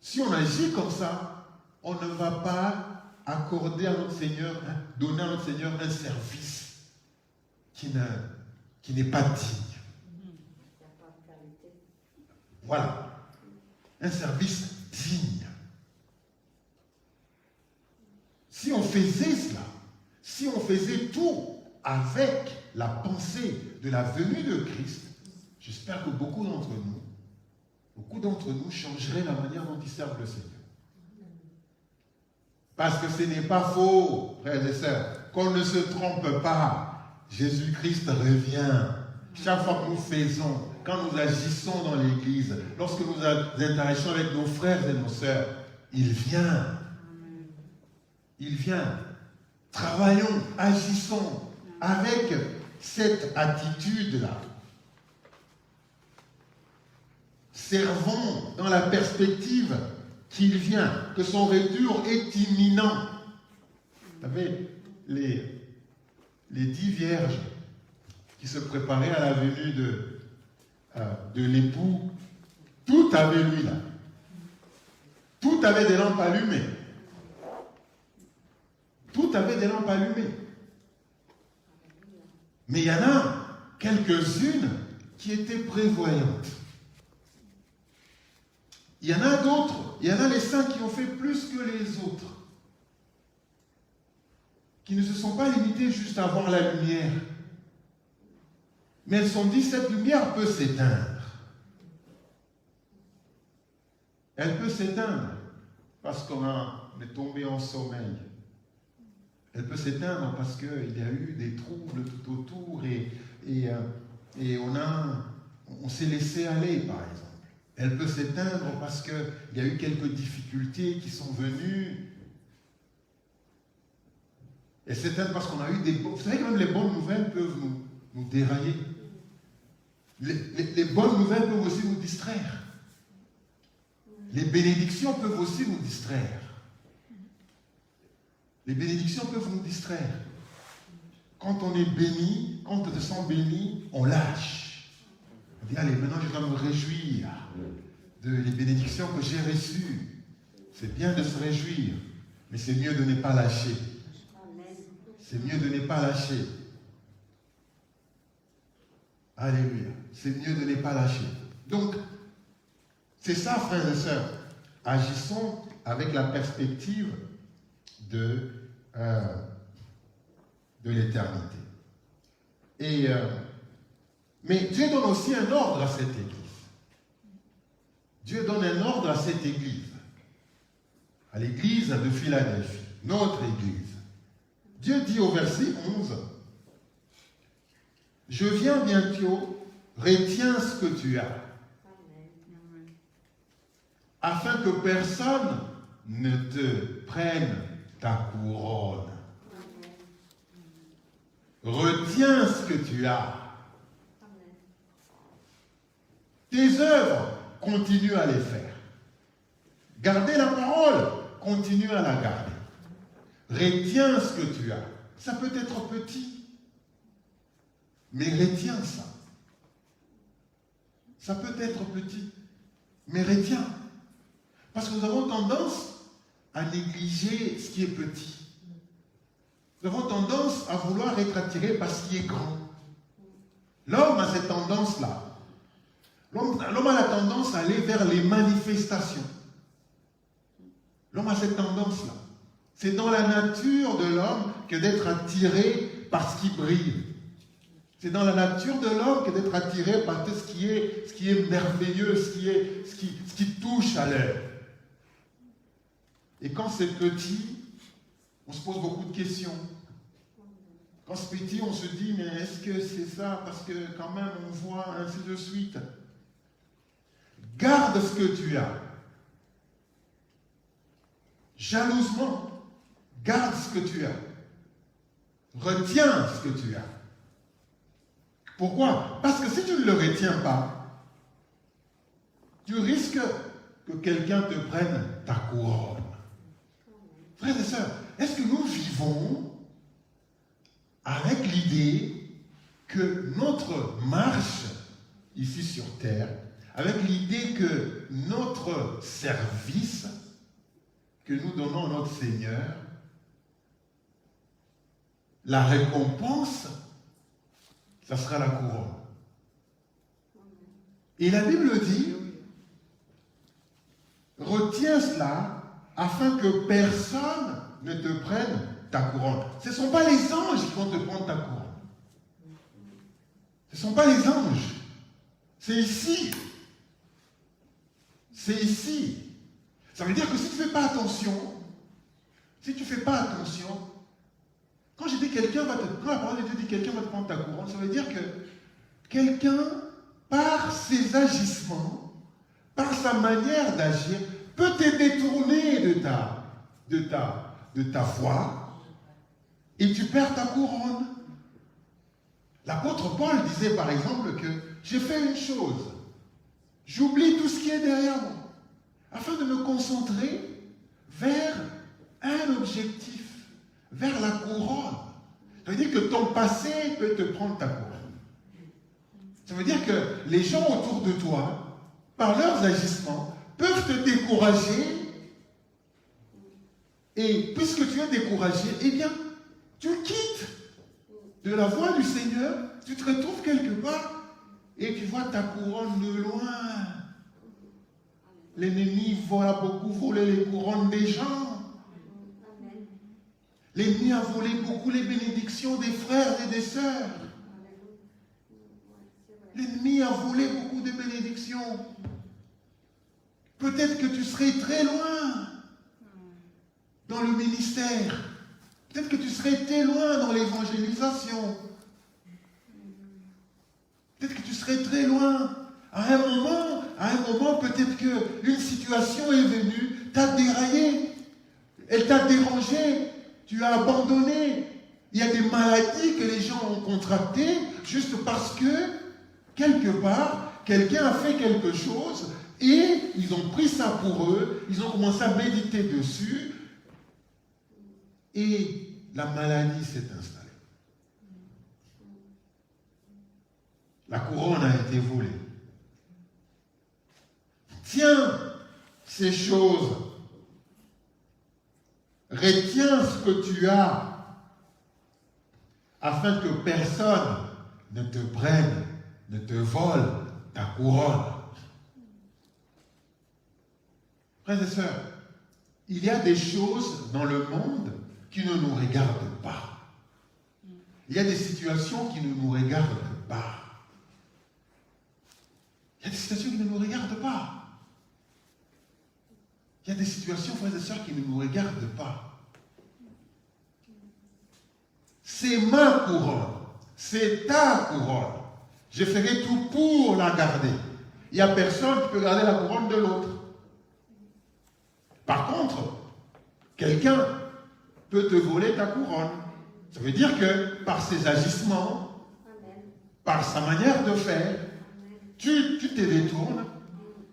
A: Si on agit comme ça, on ne va pas accorder à notre Seigneur, donner à notre Seigneur un service qui n'est pas digne. Voilà. Un service digne. Si on faisait cela, si on faisait tout avec la pensée de la venue de Christ, j'espère que beaucoup d'entre nous changeraient la manière dont ils servent le Seigneur. Parce que ce n'est pas faux, frères et sœurs, qu'on ne se trompe pas. Jésus-Christ revient. Chaque fois que nous faisons, quand nous agissons dans l'Église, lorsque nous interagissons avec nos frères et nos sœurs, il vient. Il vient. Travaillons, agissons avec cette attitude-là. Servons dans la perspective qu'il vient, que son retour est imminent. Vous savez, les 10 vierges qui se préparaient à la venue de l'époux, tout avait lui là. Tout avait des lampes allumées. Tout avait des lampes allumées. Mais il y en a quelques-unes qui étaient prévoyantes. Il y en a d'autres, il y en a les saints qui ont fait plus que les autres. Qui ne se sont pas limités juste à voir la lumière. Mais elles se sont dit, cette lumière peut s'éteindre. Elle peut s'éteindre parce qu'on est tombé en sommeil. Elle peut s'éteindre parce qu'il y a eu des troubles tout autour et on s'est laissé aller, par exemple. Elle peut s'éteindre parce qu'il y a eu quelques difficultés qui sont venues. Elle s'éteint parce qu'on a eu des... Vous savez que même les bonnes nouvelles peuvent nous dérailler. Les bonnes nouvelles peuvent aussi nous distraire. Les bénédictions peuvent aussi nous distraire. Les bénédictions peuvent nous distraire. Quand on est béni, quand on se sent béni, on lâche. On dit, allez, maintenant je dois me réjouir des bénédictions que j'ai reçues. C'est bien de se réjouir, mais c'est mieux de ne pas lâcher. C'est mieux de ne pas lâcher. Alléluia. C'est mieux de ne pas lâcher. Donc, c'est ça, frères et sœurs. Agissons avec la perspective de l'éternité. Mais Dieu donne aussi un ordre à cette Église. Dieu donne un ordre à cette Église. À l'Église de Philadelphie, notre Église. Dieu dit au verset 11, « Je viens bientôt, retiens ce que tu as, afin que personne ne te prenne ta couronne. Retiens ce que tu as. Tes œuvres, continue à les faire. Gardez la parole, continue à la garder. Retiens ce que tu as. Ça peut être petit, mais retiens ça. Ça peut être petit, mais retiens. Parce que nous avons tendance à négliger ce qui est petit. Nous avons tendance à vouloir être attirés par ce qui est grand. L'homme a cette tendance-là. L'homme a la tendance à aller vers les manifestations. L'homme a cette tendance-là. C'est dans la nature de l'homme que d'être attiré par ce qui brille. C'est dans la nature de l'homme que d'être attiré par tout ce qui est merveilleux, ce qui touche à l'œil. Et quand c'est petit, On se pose beaucoup de questions. Quand c'est petit, on se dit, mais est-ce que c'est ça? Parce que quand même, on voit ainsi de suite. Garde ce que tu as. Jalousement, garde ce que tu as. Retiens ce que tu as. Pourquoi? Parce que si tu ne le retiens pas, tu risques que quelqu'un te prenne ta couronne. Frères et sœurs, est-ce que nous vivons avec l'idée que notre marche ici sur terre, avec l'idée que notre service que nous donnons à notre Seigneur, la récompense, ça sera la couronne. Et la Bible dit, retiens cela afin que personne ne te prenne ta couronne. Ce ne sont pas les anges qui vont te prendre ta couronne. Ce ne sont pas les anges. C'est ici. C'est ici. Ça veut dire que si tu ne fais pas attention, quand je dis quand la parole de Dieu dit quelqu'un va te prendre ta couronne, ça veut dire que quelqu'un, par ses agissements, par sa manière d'agir, peut te détourner de ta foi et tu perds ta couronne. L'apôtre Paul disait par exemple que j'ai fait une chose, j'oublie tout ce qui est derrière moi, afin de me concentrer vers un objectif, vers la couronne. Ça veut dire que ton passé peut te prendre ta couronne. Ça veut dire que les gens autour de toi, par leurs agissements, peuvent te décourager. Et puisque tu es découragé, eh bien, tu quittes de la voie du Seigneur, tu te retrouves quelque part et tu vois ta couronne de loin. L'ennemi a beaucoup volé les couronnes des gens. L'ennemi a volé beaucoup les bénédictions des frères et des sœurs. L'ennemi a volé beaucoup de bénédictions. Peut-être que tu serais très loin dans le ministère. Peut-être que tu serais très loin dans l'évangélisation. Peut-être que tu serais très loin. À un moment, peut-être qu'une situation est venue, t'a déraillé, elle t'a dérangé, tu as abandonné. Il y a des maladies que les gens ont contractées juste parce que, quelque part, quelqu'un a fait quelque chose et ils ont pris ça pour eux, ils ont commencé à méditer dessus et la maladie s'est installée. La couronne a été volée. Tiens ces choses. Retiens ce que tu as afin que personne ne te prenne, ne te vole ta couronne. Frères et sœurs, il y a des choses dans le monde qui ne nous regardent pas. Il y a des situations qui ne nous regardent pas. Il y a des situations qui ne nous regardent pas. Il y a des situations, frères et sœurs, qui ne nous regardent pas. C'est ma couronne. C'est ta couronne. Je ferai tout pour la garder. Il n'y a personne qui peut garder la couronne de l'autre. Par contre, quelqu'un peut te voler ta couronne. Ça veut dire que par ses agissements, par sa manière de faire, tu te détournes.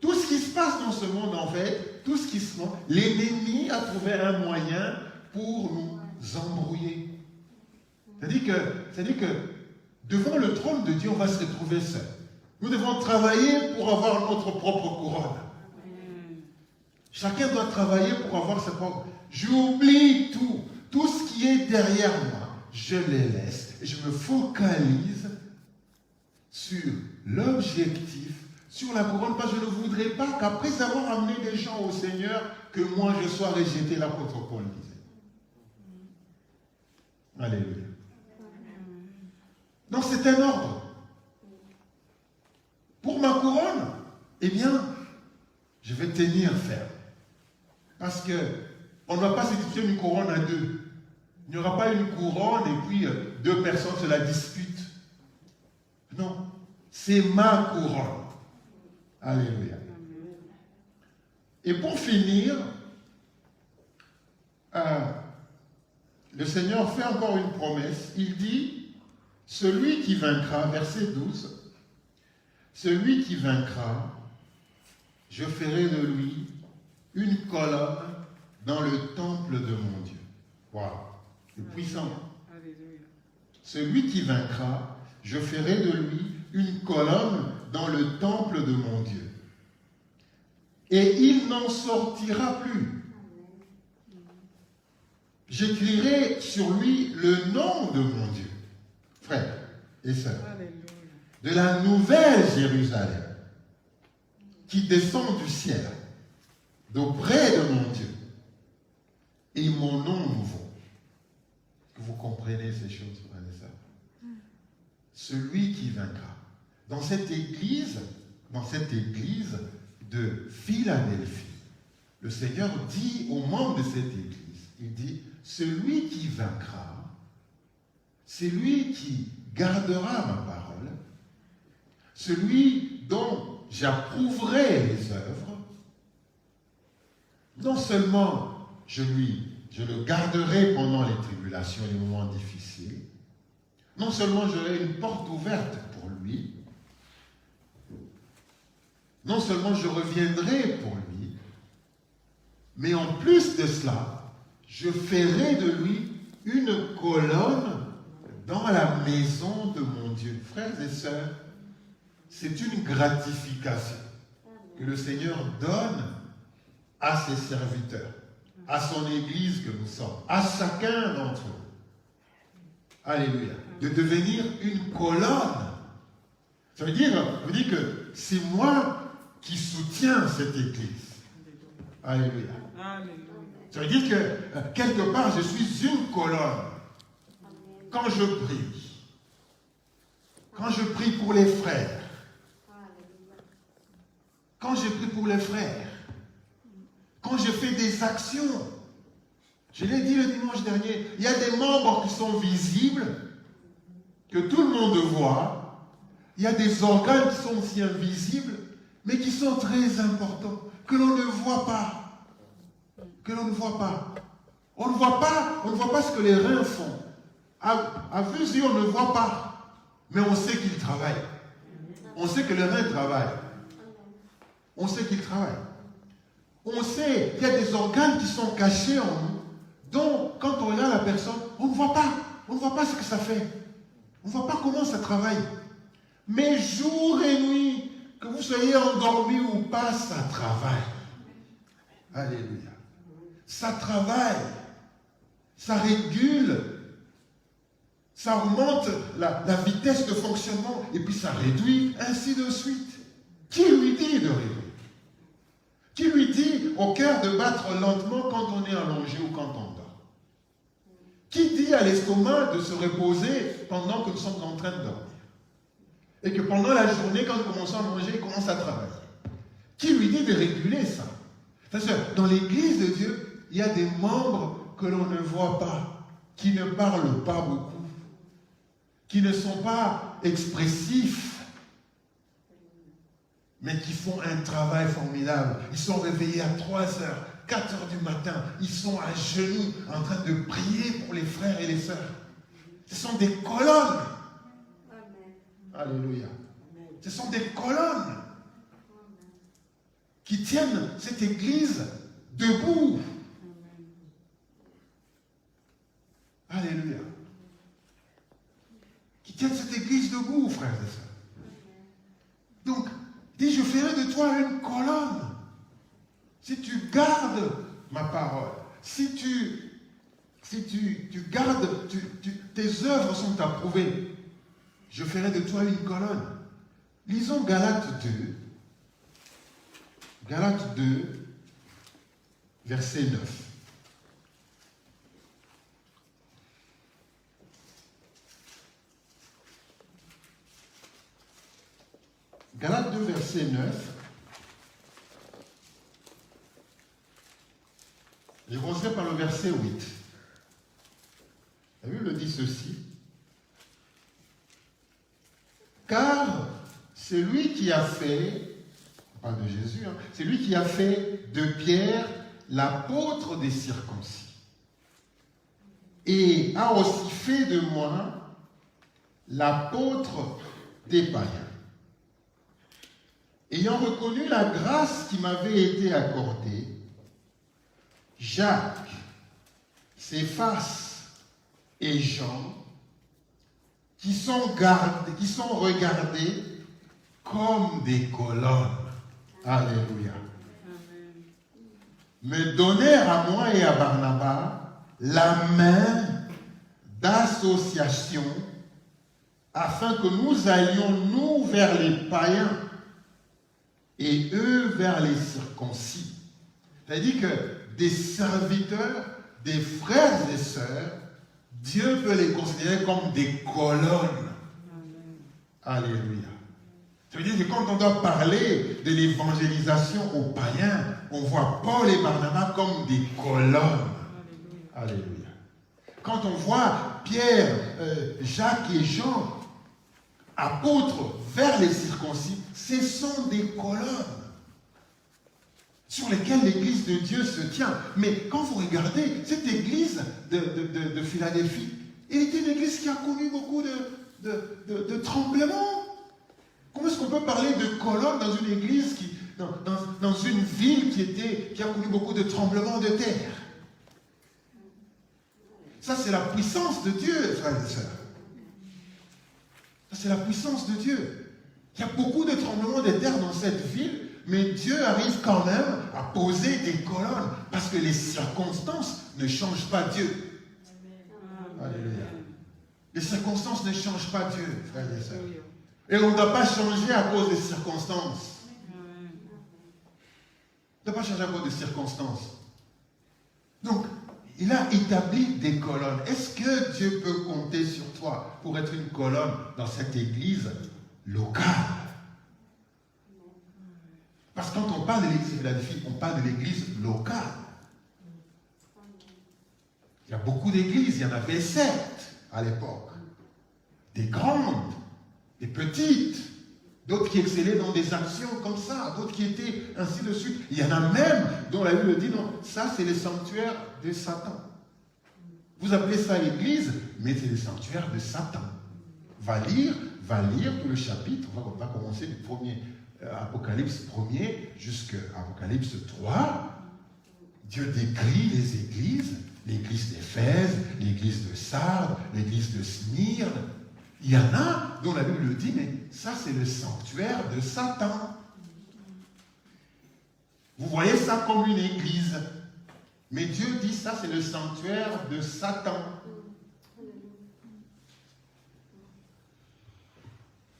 A: Tout ce qui se passe dans ce monde, en fait, tout ce qui se passe, l'ennemi a trouvé un moyen pour nous embrouiller. C'est-à-dire que devant le trône de Dieu, on va se retrouver seul. Nous devons travailler pour avoir notre propre couronne. Chacun doit travailler pour avoir sa propre. J'oublie tout. Tout ce qui est derrière moi, je les laisse. Et je me focalise sur l'objectif, sur la couronne, parce que je ne voudrais pas qu'après avoir amené des gens au Seigneur, que moi je sois rejeté, l'apôtre Paul disait. Alléluia. Donc c'est un ordre. Pour ma couronne, eh bien, je vais tenir ferme. Parce qu'on ne va pas se disputer une couronne à deux. Il n'y aura pas une couronne et puis deux personnes se la disputent. Non, c'est ma couronne. Alléluia. Et pour finir, le Seigneur fait encore une promesse. Il dit, celui qui vaincra, verset 12, celui qui vaincra, je ferai de lui une colonne dans le temple de mon Dieu. Waouh, c'est puissant.
B: Alléluia.
A: Celui qui vaincra, je ferai de lui une colonne dans le temple de mon Dieu. Et il n'en sortira plus. J'écrirai sur lui le nom de mon Dieu. Frères et sœurs,
B: Alléluia.
A: de la nouvelle Jérusalem, qui descend du ciel, d'auprès de mon Dieu, et mon nom nouveau. Que vous comprenez ces choses, frères et sœurs. Celui qui vaincra. Dans cette église de Philadelphie, le Seigneur dit aux membres de cette église, il dit, celui qui vaincra, c'est lui qui gardera ma parole, celui dont j'approuverai les œuvres, non seulement je le garderai pendant les tribulations et les moments difficiles, non seulement j'aurai une porte ouverte pour lui, non seulement je reviendrai pour lui, mais en plus de cela, je ferai de lui une colonne dans la maison de mon Dieu. Frères et sœurs, c'est une gratification que le Seigneur donne à ses serviteurs, à son Église que nous sommes, à chacun d'entre eux. Alléluia. De devenir une colonne. Ça veut dire que c'est moi qui soutiens cette Église. Alléluia.
B: Alléluia.
A: Ça veut dire que quelque part, je suis une colonne. Quand je prie pour les frères, quand je prie pour les frères, quand je fais des actions, je l'ai dit le dimanche dernier, il y a des membres qui sont visibles, que tout le monde voit. Il y a des organes qui sont aussi invisibles, mais qui sont très importants, que l'on ne voit pas. Que l'on ne voit pas. On ne voit pas ce que les reins font. À vue d'yeux, on ne voit pas. Mais on sait qu'ils travaillent. On sait que les reins travaillent. On sait qu'ils travaillent. On sait qu'il y a des organes qui sont cachés en nous, dont, quand on regarde la personne, on ne voit pas. On ne voit pas ce que ça fait. On ne voit pas comment ça travaille. Mais jour et nuit, que vous soyez endormi ou pas, ça travaille. Alléluia. Ça travaille. Ça régule. Ça augmente la vitesse de fonctionnement. Et puis ça réduit, ainsi de suite. Qui lui dit de réduire? Qui lui dit au cœur de battre lentement quand on est allongé ou quand on dort? Qui dit à l'estomac de se reposer pendant que nous sommes en train de dormir? Et que pendant la journée, quand nous commençons à manger, il commence à travailler. Qui lui dit de réguler ça? C'est-à-dire, dans l'Église de Dieu, il y a des membres que l'on ne voit pas, qui ne parlent pas beaucoup, qui ne sont pas expressifs, mais qui font un travail formidable. Ils sont réveillés à 3 heures, 4 heures du matin. Ils sont à genoux en train de prier pour les frères et les sœurs. Ce sont des colonnes. Alléluia. Ce sont des colonnes qui tiennent cette église debout. Alléluia. Qui tiennent cette église debout, frères et sœurs. Donc, dis, je ferai de toi une colonne. Si tu gardes ma parole, si tu gardes, tes œuvres sont approuvées, je ferai de toi une colonne. Lisons Galates 2. Galates 2, verset 9. Galates 2, verset 9. Je commencerai par le verset 8. ceci, car c'est lui qui a fait, on parle de Jésus, c'est lui qui a fait de Pierre l'apôtre des circoncis, et a aussi fait de moi l'apôtre des païens. Ayant reconnu la grâce qui m'avait été accordée, Jacques, Céphas et Jean, qui sont regardés comme des colonnes, alléluia, me donnèrent à moi et à Barnabas la main d'association afin que nous allions, nous, vers les païens et eux vers les circoncis. C'est-à-dire que des serviteurs, des frères et sœurs, Dieu peut les considérer comme des colonnes. Alléluia. Ça veut dire que quand on doit parler de l'évangélisation aux païens, on voit Paul et Barnabas comme des colonnes. Alléluia. Quand on voit Pierre, Jacques et Jean, apôtres vers les circoncis, ce sont des colonnes sur lesquelles l'église de Dieu se tient. Mais quand vous regardez cette église de Philadelphie, elle était une église qui a connu beaucoup de tremblements. Comment est-ce qu'on peut parler de colonnes dans une église, dans une ville qui a connu beaucoup de tremblements de terre? Ça, c'est la puissance de Dieu, frères et sœurs. Ça, c'est la puissance de Dieu. Il y a beaucoup de tremblements de terre dans cette ville, mais Dieu arrive quand même à poser des colonnes, parce que les circonstances ne changent pas Dieu. Alléluia. Les circonstances ne changent pas Dieu, frères et sœurs. Et on ne doit pas changer à cause des circonstances. On ne doit pas changer à cause des circonstances. Donc, il a établi des colonnes. Est-ce que Dieu peut compter sur toi pour être une colonne dans cette église locale? Parce que quand on parle de l'église de Philadelphie, on parle de l'église locale. Il y a beaucoup d'églises, il y en avait 7 à l'époque. Des grandes, des petites, d'autres qui excellaient dans des actions comme ça, d'autres qui étaient ainsi de suite. Il y en a même dont la Bible dit non, ça c'est le sanctuaire de Satan. Vous appelez ça l'église, mais c'est le sanctuaire de Satan. Va lire tout le chapitre, on va commencer du premier Apocalypse 1er jusqu'à Apocalypse 3. Dieu décrit les églises, l'église d'Éphèse, l'église de Sardes, l'église de Smyrne. Il y en a dont la Bible le dit, mais ça c'est le sanctuaire de Satan. Vous voyez ça comme une église. Mais Dieu dit ça c'est le sanctuaire de Satan.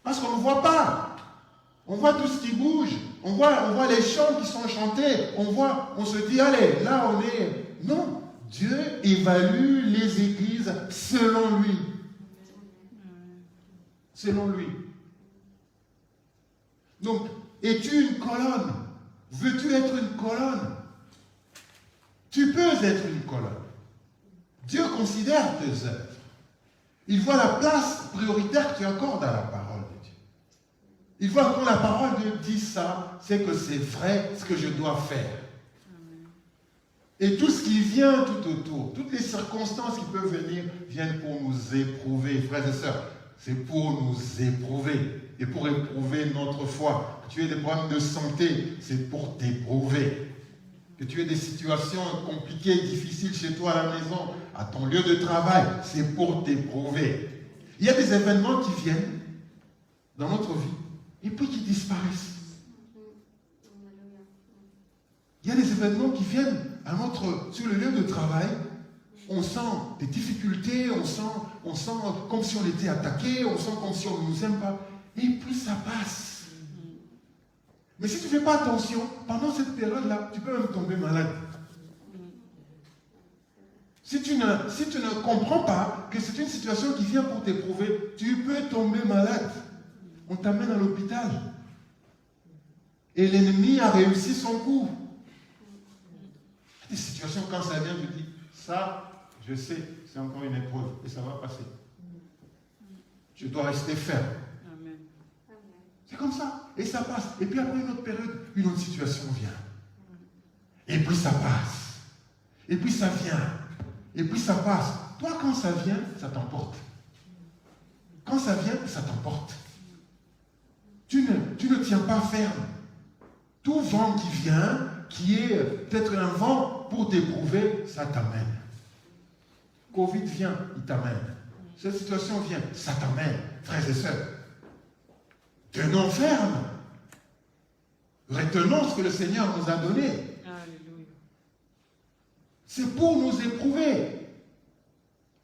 A: Parce qu'on ne voit pas. On voit tout ce qui bouge. On voit les chants qui sont chantés. On se dit, allez, là on est. Non. Dieu évalue les églises selon lui. Selon lui. Donc, es-tu une colonne? Veux-tu être une colonne? Tu peux être une colonne. Dieu considère tes œuvres. Il voit la place prioritaire que tu accordes à la parole de Dieu. Il voit que quand la parole de Dieu dit ça, c'est que c'est vrai ce que je dois faire. Et tout ce qui vient tout autour, toutes les circonstances qui peuvent venir, viennent pour nous éprouver, frères et sœurs. C'est pour nous éprouver et pour éprouver notre foi. Que tu aies des problèmes de santé, c'est pour t'éprouver. Que tu aies des situations compliquées, difficiles chez toi à la maison, à ton lieu de travail, c'est pour t'éprouver. Il y a des événements qui viennent dans notre vie et puis qui disparaissent. Il y a des événements qui viennent sur le lieu de travail. On sent des difficultés, on sent comme si on était attaqué, on sent comme si on ne nous aime pas. Et puis ça passe. Mais si tu ne fais pas attention, pendant cette période-là, tu peux même tomber malade. Si tu ne comprends pas que c'est une situation qui vient pour t'éprouver, tu peux tomber malade. On t'amène à l'hôpital. Et l'ennemi a réussi son coup. Il y a des situations, quand ça vient, je dis, ça, je sais, c'est encore une épreuve et ça va passer. Je dois rester ferme.
B: Amen.
A: C'est comme ça. Et ça passe. Et puis après une autre période, une autre situation vient. Et puis ça passe. Et puis ça vient. Et puis ça passe. Toi, quand ça vient, ça t'emporte. Quand ça vient, ça t'emporte. Tu ne tiens pas ferme. Tout vent qui vient, qui est peut-être un vent pour t'éprouver, ça t'amène. Covid vient, il t'amène. Cette situation vient, ça t'amène, frères et sœurs. Tenons ferme. Retenons ce que le Seigneur nous a donné.
B: Alléluia.
A: C'est pour nous éprouver.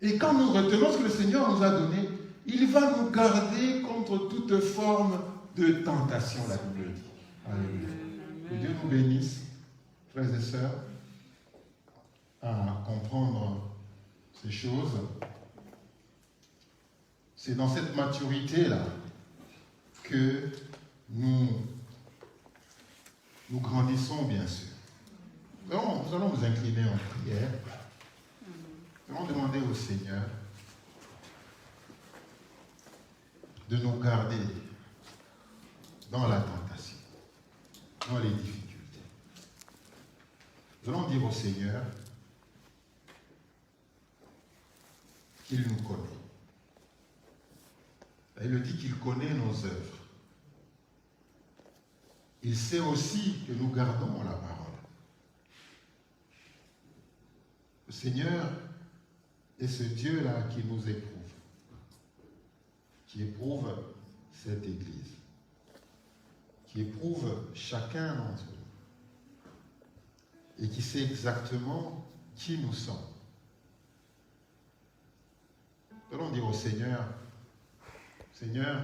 A: Et quand nous retenons ce que le Seigneur nous a donné, il va nous garder contre toute forme de tentation, la Bible dit. Alléluia. Que Dieu nous bénisse, frères et sœurs, à comprendre ces choses. C'est dans cette maturité-là que nous grandissons, bien sûr. Nous allons nous incliner en prière. Nous allons demander au Seigneur de nous garder dans la tentation, dans les difficultés. Nous allons dire au Seigneur qu'il nous connaît. Il dit qu'il connaît nos œuvres. Il sait aussi que nous gardons la parole. Le Seigneur est ce Dieu-là qui nous éprouve, qui éprouve cette Église, qui éprouve chacun d'entre nous et qui sait exactement qui nous sommes. Nous allons dire au Seigneur, Seigneur,